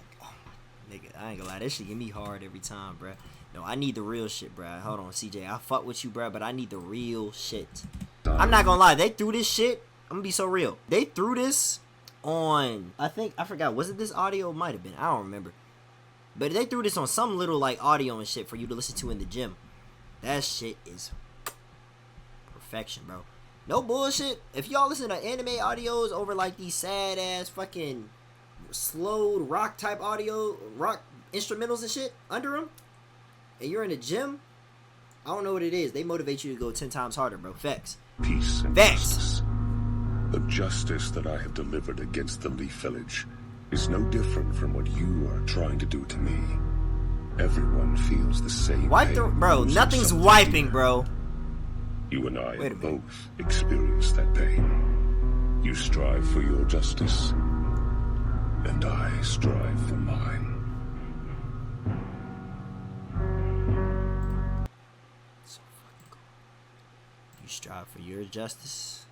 nigga, I ain't gonna lie, this shit get me hard every time, bruh. No, I need the real shit, bruh. Hold on, CJ, I fuck with you, bruh, but I need the real shit. I'm not gonna lie, they threw this shit, I'm gonna be so real. They threw this on, I forgot, was it this audio? Might have been, I don't remember. But they threw this on some little like audio and shit for you to listen to in the gym. That shit is perfection, bro. No bullshit. If y'all listen to anime audios over like these sad ass fucking slowed rock type audio, rock instrumentals and shit under them, and you're in the gym, I don't know what it is. They motivate you to go 10 times harder, bro. Facts. Peace and Facts. justice. The justice that I have delivered against the Leaf Village is no different from what you are trying to do to me. Everyone feels the same Wipe the, bro, nothing's wiping, deeper. bro. You and I have both experienced that pain. You strive for your justice, and I strive for mine. So fucking cool. You strive for your justice,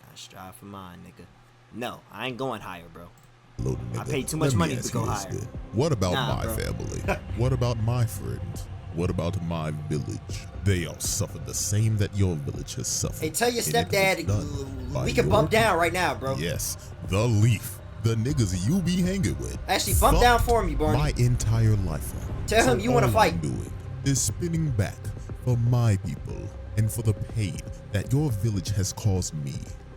I strive for mine, nigga. No, I ain't going higher, bro. Look, I paid too much money to go higher. What about my bro. family? What about my friends? What about my village? They all suffered the same that your village has suffered. Hey, tell your And it was stepdad done we by can bump your down right now, bro. Yes, the Leaf, the niggas you be hanging with. Actually, bump down for me, Barney. My entire life. Tell him you wanna all fight. I'm doing is spinning back for my people and for the pain that your village has caused me.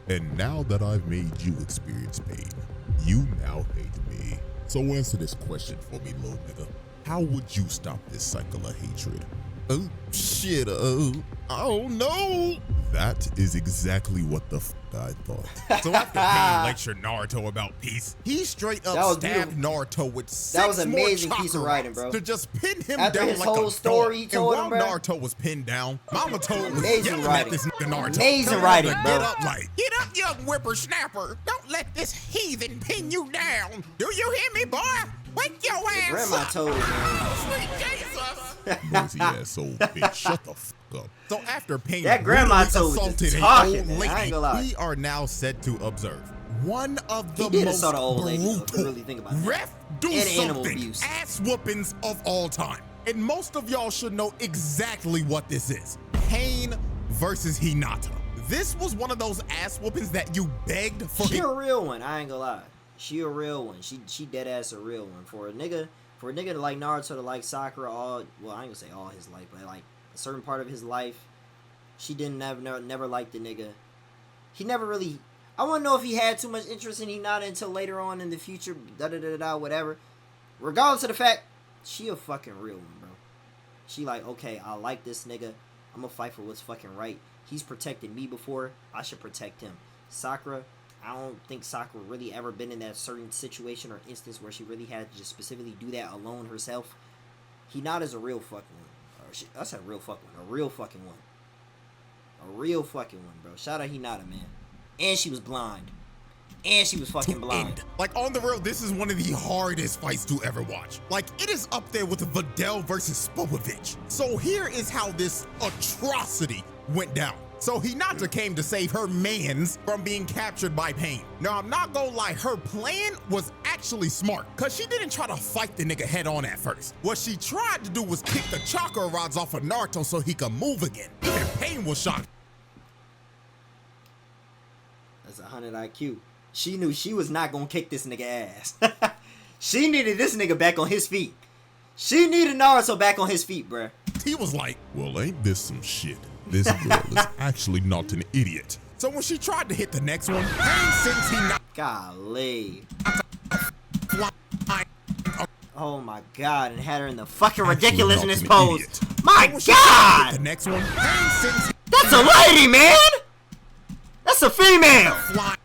And now that I've made you experience pain, you now hate me. So answer this question for me, little nigga. How would you stop this cycle of hatred? Oh, shit, I don't know. That is exactly what the f I thought. So after Pain lectured Naruto about peace, he straight up stabbed Naruto with 6 That was an more amazing piece of chakra writing, rods bro. to just pin him After down his like whole a story he dog. told And him, while bro. Naruto was pinned down, Mama told was Amazing yelling writing. at this nigga Naruto. Amazing telling him writing, to bro. Get up, like, get up, young whippersnapper. Don't let this heathen pin you down. Do you hear me, boy? Wake your ass Grandma up. told me, man. Sweet Jesus. Nosy ass old bitch. Shut the f up. So after Pain That grandma brutally told assaulted an talking, old man. I ain't lady, gonna lie. we are now set to observe one of the He did most assault an old lady, though, if you brutal really think about that. ref do And animal something abuse. ass whoopings of all time. And most of y'all should know exactly what this is. Pain versus Hinata. This was one of those ass whoopings that you begged for. She a real one, I ain't gonna lie. She a real one. She dead ass a real one. For a nigga to like Naruto to like Sakura all, well, I ain't gonna say all his life, but like a certain part of his life, she didn't never like the nigga. He never really, I want to know if he had too much interest in Hinata until later on in the future, whatever. Regardless of the fact, she a fucking real one, bro. She like, okay, I like this nigga. I'm gonna fight for what's fucking right. He's protected me before. I should protect him. Sakura, I don't think Sakura really ever been in that certain situation or instance where she really had to just specifically do that alone herself. Hinata's a real fucking one. I said real fucking one. A real fucking one. A real fucking one, bro. Shout out Hinata, man. And she was blind. And she was fucking blind. Like, on the real, this is one of the hardest fights to ever watch. Like, it is up there with Vidal versus Spopovich. So here is how this atrocity went down. So Hinata came to save her mans from being captured by Pain. Now, I'm not gonna lie, her plan was actually smart, because she didn't try to fight the nigga head on at first. What she tried to do was kick the chakra rods off of Naruto so he could move again. Even Pain was shocked. That's 100 IQ. She knew she was not gonna kick this nigga ass. She needed this nigga back on his feet. She needed Naruto back on his feet, bruh. He was like, well, ain't this some shit? This girl is actually not an idiot. so when she tried to hit the next one, Pain, since he not Golly. flying, Oh my god, and had her in the fucking ridiculousness not an pose. idiot. My when she tried to hit god! the next one, Pain, since That's a lady, man! That's a female! flying.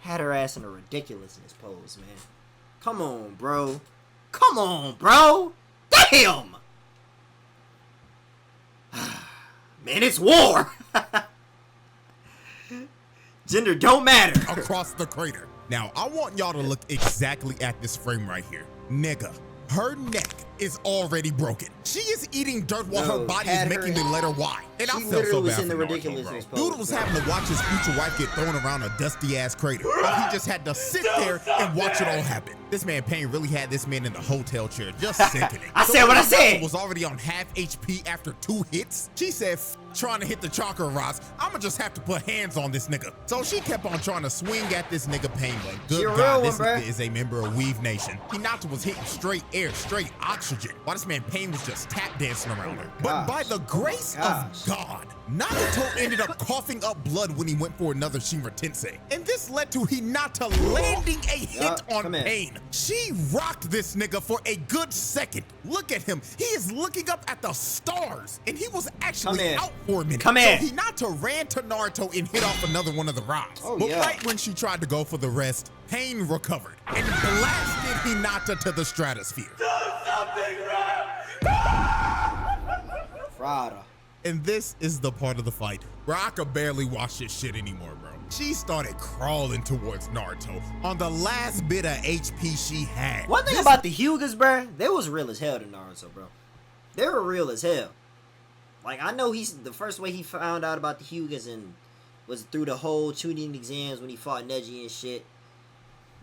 Had her ass in a ridiculousness pose, man. Come on, bro. Come on, bro. Damn! Man, it's war! Gender don't matter. Across the crater. Now, I want y'all to look exactly at this frame right here. Nigga, her neck is already broken. She is eating dirt while her body is making the letter Y. And I She felt so literally was bad in for the Naruto, ridiculousness bro. pose, Dude was bro. having to watch his future wife get thrown around a dusty-ass crater. While he just had to sit there and watch it all happen. This man Pain really had this man in the hotel chair just sickening. I said what I said. Was already on half HP after 2 hits. She said, trying to hit the chakra rods, I'ma just have to put hands on this nigga. So she kept on trying to swing at this nigga Pain, but She good a God, real this one, nigga bruh. is a member of Weave Nation. Hinata was hitting straight air, straight oxygen, while this man Pain was just tap dancing around her. But by the grace of God, Nagato ended up coughing up blood when he went for another Shinra Tensei. And this led to Hinata landing a hit on come here. Pain. She rocked this nigga for a good second. Look at him. He is looking up at the stars. And he was actually Come here. out for a minute. Come here. So Hinata ran to Naruto and hit off another one of the rods. Oh, but yeah. right when she tried to go for the rest, Pain recovered and blasted Hinata to the stratosphere. Frada. And this is the part of the fight where I could barely watch this shit anymore, bro. She started crawling towards Naruto on the last bit of HP she had. One thing about the Hyugas, bruh, they was real as hell to Naruto, bro. They were real as hell. Like, I know he's the first way he found out about the Hyugas and was through the whole Chunin exams when he fought Neji and shit.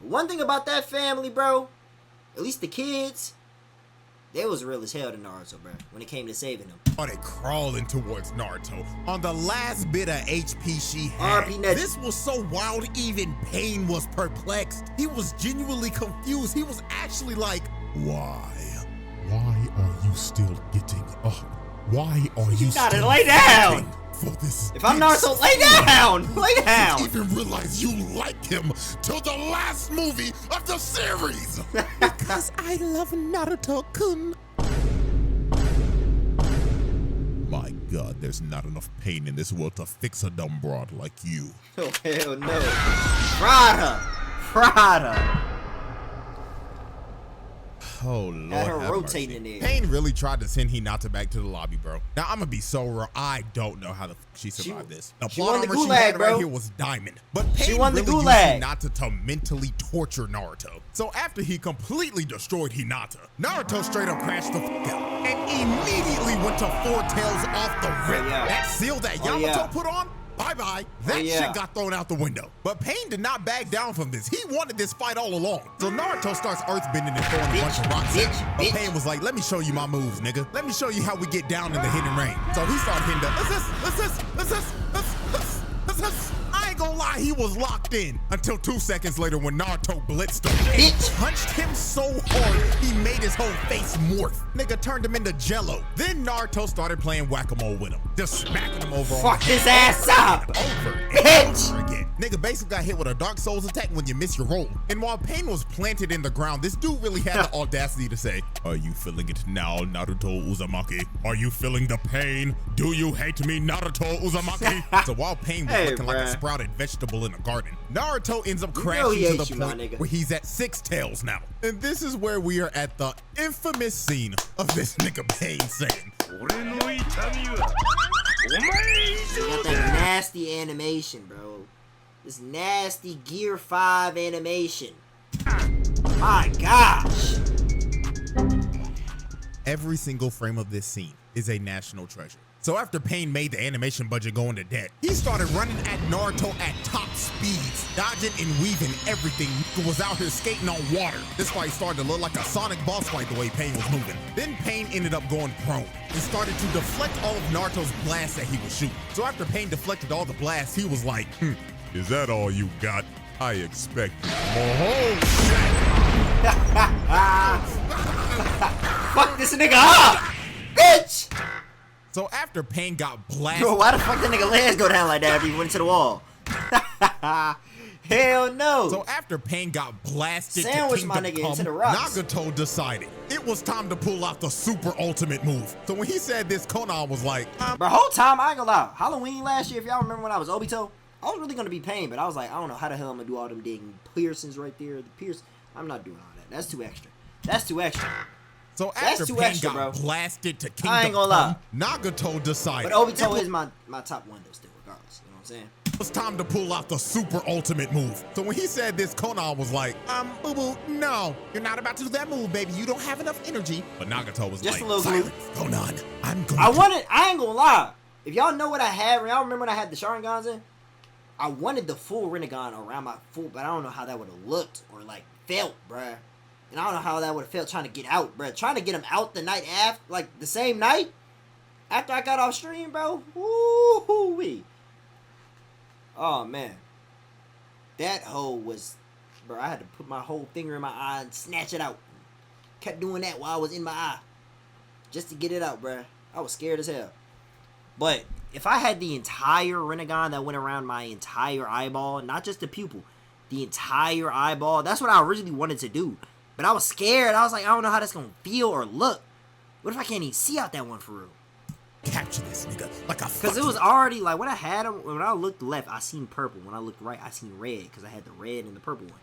One thing about that family, bro, at least the kids, they was real as hell to Naruto, bro, when it came to saving him. Started crawling towards Naruto on the last bit of HP she had. RP Neji. This was so wild, even Pain was perplexed. He was genuinely confused. He was actually like, Why? Why are you still getting up? Why are you gotta still lay down. fighting for this? If I'm Naruto, lay down! Lay down! Even realize you like him till the last movie of the series. because I love Naruto-kun. My God, there's not enough pain in this world to fix a dumb broad like you. Oh, hell no. Frada! Frada! Oh, Lord. Had her have rotating mercy. in there. Pain really tried to send Hinata back to the lobby, bro. Now, I'm gonna be so real. I don't know how the fuck she survived this. The she plot won the armor she gulag, had bro. right here was diamond. But Pain She won the really gulag. used Hinata to mentally torture Naruto. So after he completely destroyed Hinata, Naruto straight up crashed the fuck out and immediately went to 4 tails off the rip. yeah. That seal that Oh, Yamato yeah. put on, bye-bye. That yeah. shit got thrown out the window. But Pain did not back down from this. He wanted this fight all along. So Naruto starts earthbending and throwing a bunch of rocks at him. But Pain was like, let me show you my moves, nigga. Let me show you how we get down in the hidden rain. So he started hitting I ain't gonna lie, he was locked in. Until 2 seconds later when Naruto blitzed him. He punched him so hard, he made his whole face morph. Nigga turned him into jello. Then Naruto started playing whack-a-mole with him. Just smacking him over. Fuck his ass up! Over and Bitch! over again. Nigga basically got hit with a Dark Souls attack when you miss your roll. And while Pain was planted in the ground, this dude really had the audacity to say, "Are you feeling it now, Naruto Uzumaki? Are you feeling the pain? Do you hate me, Naruto Uzumaki?" So while Pain was looking like a sprouted vegetable in a garden, Naruto ends up crashing to the point where he's at 6 tails now. And this is where we are at the infamous scene of this nigga Pain saying, You got that nasty animation, bro. This nasty Gear 5 animation. My gosh. every single frame of this scene is a national treasure. So after Pain made the animation budget go into debt, he started running at Naruto at top speeds, dodging and weaving everything. He was out here skating on water. This fight started to look like a Sonic boss fight the way Pain was moving. Then Pain ended up going prone and started to deflect all of Naruto's blasts that he was shooting. So after Pain deflected all the blasts, he was like, Is that all you got? I expected oh, Fuck this nigga up! Bitch! So after Pain got blasted, Bro, why the fuck that nigga legs go down like that after he went to the wall? Hell no! So after Pain got blasted Sandwich to my Kingdom nigga Come, into the rocks. Nagato decided it was time to pull out the super ultimate move. So when he said this, Conan was like, Bro, whole time, I ain't gonna lie. Halloween last year, if y'all remember when I was Obito, I was really gonna be Pain, but I was like, I don't know how the hell I'm gonna do all them dang piercings right there. The pierce, I'm not doing all that. That's too extra. That's too extra. So after too Pain extra, got bro. blasted to Kingdom I ain't gonna lie. Come, Nagato decided But Obito is my top one though, still, regardless. You know what I'm saying? it was time to pull out the super ultimate move. So when he said this, Conan was like, boo-boo, no, you're not about to do that move, baby. You don't have enough energy. But Nagato was Just like, a little silence, Conan, I'm going I ain't gonna lie. If y'all know what I had, y'all remember when I had the Sharingans in? I wanted the full Rinnegan around my full, but I don't know how that would have looked or like felt, bruh. And I don't know how that would have felt trying to get out, bruh. Trying to get him out the night after, like the same night after I got off stream, bro. Woo-wee. Oh, man. That hole was, bro, I had to put my whole finger in my eye and snatch it out. Kept doing that while I was in my eye. Just to get it out, bruh. I was scared as hell. But if I had the entire Rinnegan that went around my entire eyeball, not just the pupil, the entire eyeball, that's what I originally wanted to do. But I was scared. I was like, I don't know how that's going to feel or look. What if I can't even see out that one for real? capture this nigga like a Because it was already, like, when I had him, when I looked left, I seen purple. When I looked right, I seen red. Because I had the red and the purple one.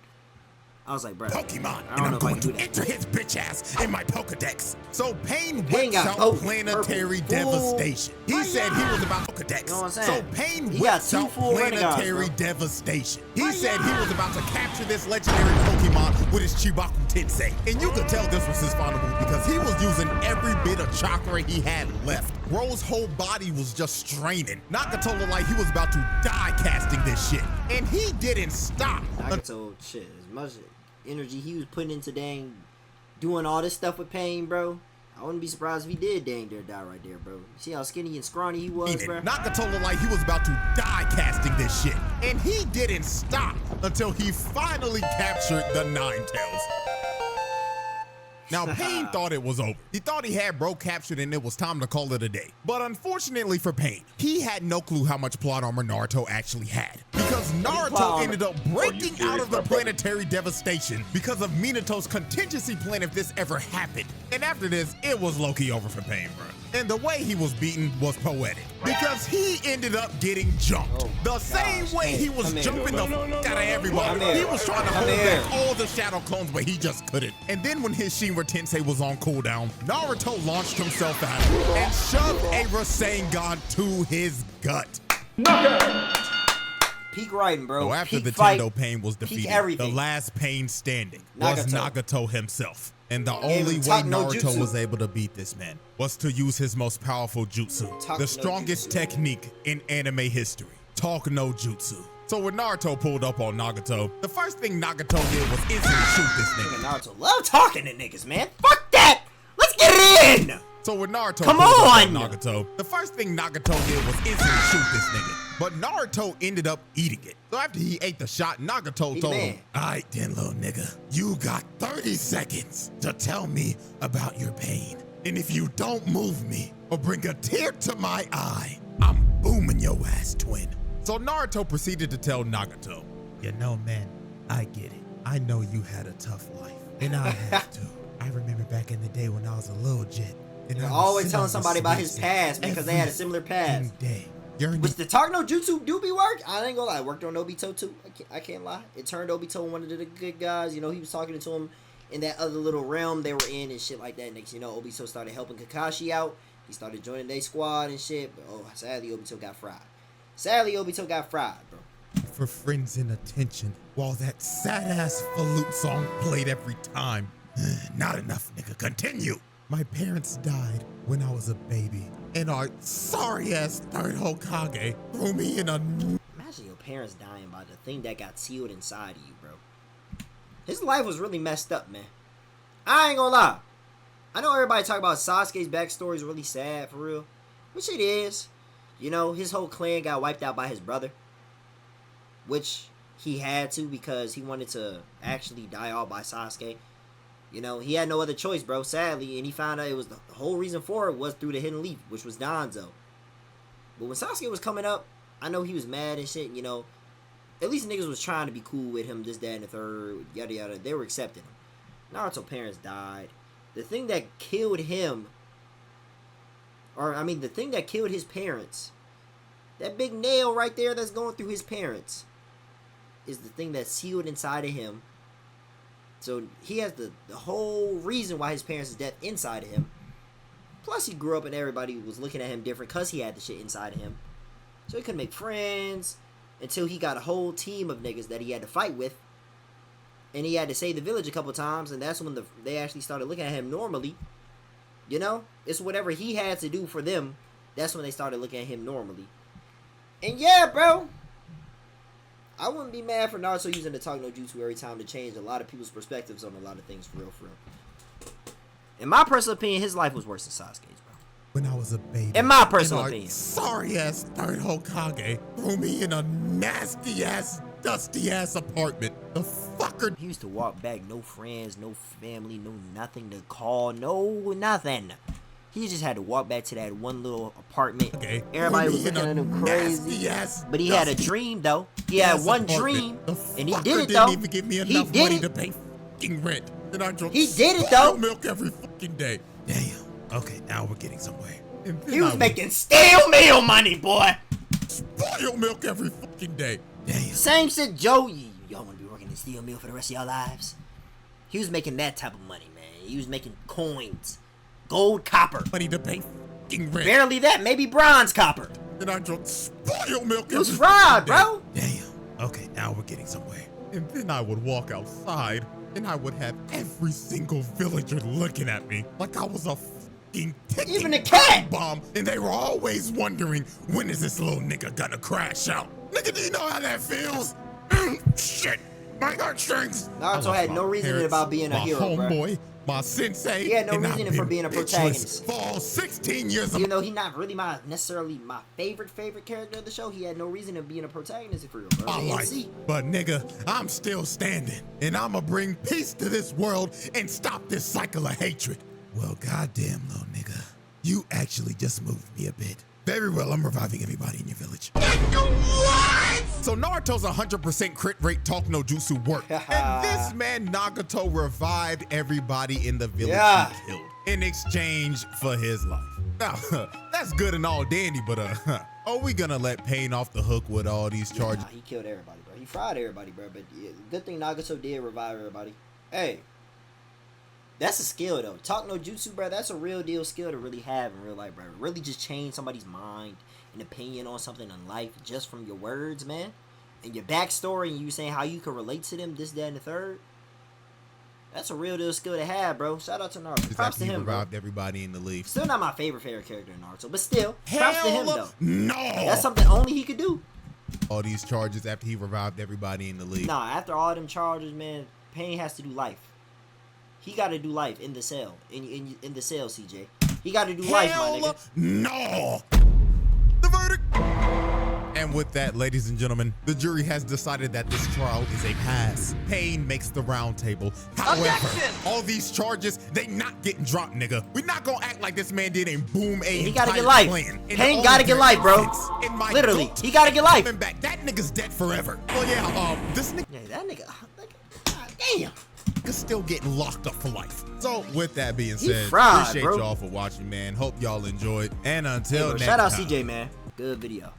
I was like, bro, Pokemon, I don't know if I can do that. enter his bitch ass in my Pokedex. So Pain whips got out both planetary purple, devastation. He said he was about Pokedex. You know what I'm So saying? Pain He got whips two out full planetary Renegades, devastation. He said he was about to capture this legendary Pokemon with his Chibaku Tensei. And you could tell this was his final move because he was using every bit of chakra he had left. Bro's whole body was just straining. Nagato looked like he was about to die casting this shit. And he didn't stop. Nagato, shit, as much energy he was putting into dang doing all this stuff with Pain, bro. I wouldn't be surprised if he did dang there die right there, bro. See how skinny and scrawny he was, bro? Nagato looked like he was about to die casting this shit. And he didn't stop until he finally captured the Ninetales. Now, Pain thought it was over. He thought he had Bro captured and it was time to call it a day. But unfortunately for Pain, he had no clue how much plot armor Naruto actually had. Because Naruto ended up breaking out of the planetary devastation because of Minato's contingency plan if this ever happened. And after this, it was low-key over for Pain, bro. And the way he was beaten was poetic. Because he ended up getting jumped. The same way he was jumping the fuck out of everybody. He was trying to hold back all the shadow clones, but he just couldn't. And then when his Shinra Tensei was on cooldown, Naruto launched himself out and shoved a Rasengan to his gut. Peak writing, bro. So after Peak the fight, Tendo Pain was defeated, the last Pain standing was Nagato himself. And the only way Naruto was able to beat this man was to use his most powerful jutsu, the strongest technique in anime history, Talk no Jutsu. So when Naruto pulled up on Nagato, the first thing Nagato did was instantly shoot this nigga. Naruto love talking to niggas, man. Fuck that! Let's get it in! So when Naruto pulled up on Nagato, the first thing Nagato did was instantly shoot this nigga. But Naruto ended up eating it. So after he ate the shot, Nagato told him, "Alright then, little nigga, you got 30 seconds to tell me about your pain. And if you don't move me or bring a tear to my eye, I'm booming your ass, twin." So Naruto proceeded to tell Nagato, you know, man, I get it. I know you had a tough life, and I have too. I remember back in the day when I was a little jet. And You're I was always sitting telling on the somebody about his switch past, man, because they had a similar past. every day. Yearning Which the Talk no Jutsu do be work. I ain't gonna lie. It worked on Obito too. I can't lie. It turned Obito one of the good guys. You know, he was talking to him in that other little realm they were in and shit like that. Next, you know, Obito started helping Kakashi out. He started joining their squad and shit. But oh, sadly, Obito got fried. Bro. for friends and attention while that sad-ass flute song played every time. Not enough, nigga. Continue. My parents died when I was a baby, and our sorry-ass third Hokage threw me in a... Imagine your parents dying by the thing that got sealed inside of you, bro. His life was really messed up, man. I ain't gonna lie. I know everybody talk about Sasuke's backstory is really sad, for real. Which it is. You know, his whole clan got wiped out by his brother. Which he had to because he wanted to actually die off by Sasuke. You know, he had no other choice, bro, sadly. And he found out it was the whole reason for it was through the Hidden Leaf, which was Danzo. But when Sasuke was coming up, I know he was mad and shit, you know. At least niggas was trying to be cool with him, this, that, and the third, yada, yada. They were accepting him. Naruto's parents died. The thing that killed him, or, I mean, the thing that killed his parents, that big nail right there that's going through his parents, is the thing that's sealed inside of him. So he has the whole reason why his parents is dead inside of him. Plus he grew up and everybody was looking at him different because he had the shit inside of him. So he couldn't make friends until he got a whole team of niggas that he had to fight with. And he had to save the village a couple times, and that's when they actually started looking at him normally. You know? It's whatever he had to do for them, that's when they started looking at him normally. And yeah, bro, I wouldn't be mad for Naruto using the Talk no Jutsu every time to change a lot of people's perspectives on a lot of things, for real, for real. In my personal opinion, his life was worse than Sasuke's, bro. When I was a baby. In my personal opinion. Sorry-ass third Hokage threw me in a nasty-ass, dusty-ass apartment. The fucker. He used to walk back, no friends, no family, no nothing to call, no nothing. He just had to walk back to that one little apartment. Okay. Everybody was looking at him crazy. But he had a dream, though. He had one dream, and he did it, though. Didn't even give me enough money to pay fucking rent. And I drunk he did it, though. Milk every fucking day. Damn. Okay, now we're getting somewhere. He was making stale meal money, boy. Spoiled milk every fucking day. Damn. Same shit, Joe. Y'all want to be working in steel mill for the rest of your lives? He was making that type of money, man. He was making coins. Gold, copper. Money to pay fucking rent. Barely that, maybe bronze, copper. And I drunk spoiled milk. It was fried, bro. Damn. Okay, now we're getting somewhere. And then I would walk outside, and I would have every single villager looking at me like I was a fucking ticking even the cat bomb, and they were always wondering, when is this little nigga gonna crash out? Nigga, do you know how that feels? Shit, my heartstrings. Naruto had no reasoning about being a hero, homeboy, bro. My sensei. He had no reasoning for being a protagonist. For all 16 years. Even though he's not really necessarily my favorite character of the show, he had no reason of being a protagonist for real, bro. But nigga, I'm still standing, and I'ma bring peace to this world and stop this cycle of hatred. Well, goddamn, little nigga, you actually just moved me a bit. Very well, I'm reviving everybody in your village. What? So Naruto's 100% crit rate Talk no Jutsu worked. And this man Nagato revived everybody in the village he killed in exchange for his life. Now, that's good and all dandy, but are we gonna let Pain off the hook with all these charges? Nah, he killed everybody, bro. He fried everybody, bro. But yeah, good thing Nagato did revive everybody. Hey, that's a skill, though. Talk no Jutsu, bro, that's a real deal skill to really have in real life, bro. Really just change somebody's mind and opinion on something in life just from your words, man. And your backstory and you saying how you can relate to them, this, that, and the third. That's a real deal skill to have, bro. Shout out to Naruto. Props to him, bro. Revived everybody in the league. Still not my favorite character in Naruto, but still, props to him, though. No! That's something only he could do. All these charges after he revived everybody in the league. Nah, after all them charges, man, Pain has to do life. He got to do life in the cell. In the cell, CJ. He got to do life, my nigga. No! The verdict! And with that, ladies and gentlemen, the jury has decided that this trial is a pass. Payne makes the round table. However, all these charges, they not getting dropped, nigga. We not gonna act like this man did a boom a he gotta get life. Payne gotta get life, bro. Literally, he gotta get life. Back. That nigga's dead forever. Well, yeah, this nigga. Yeah, that nigga. God damn. Nigga's still getting locked up for life. So with that being said, fried, appreciate bro. y'all for watching, man. Hope y'all enjoyed. And until next shout out time. CJ, man. Good video.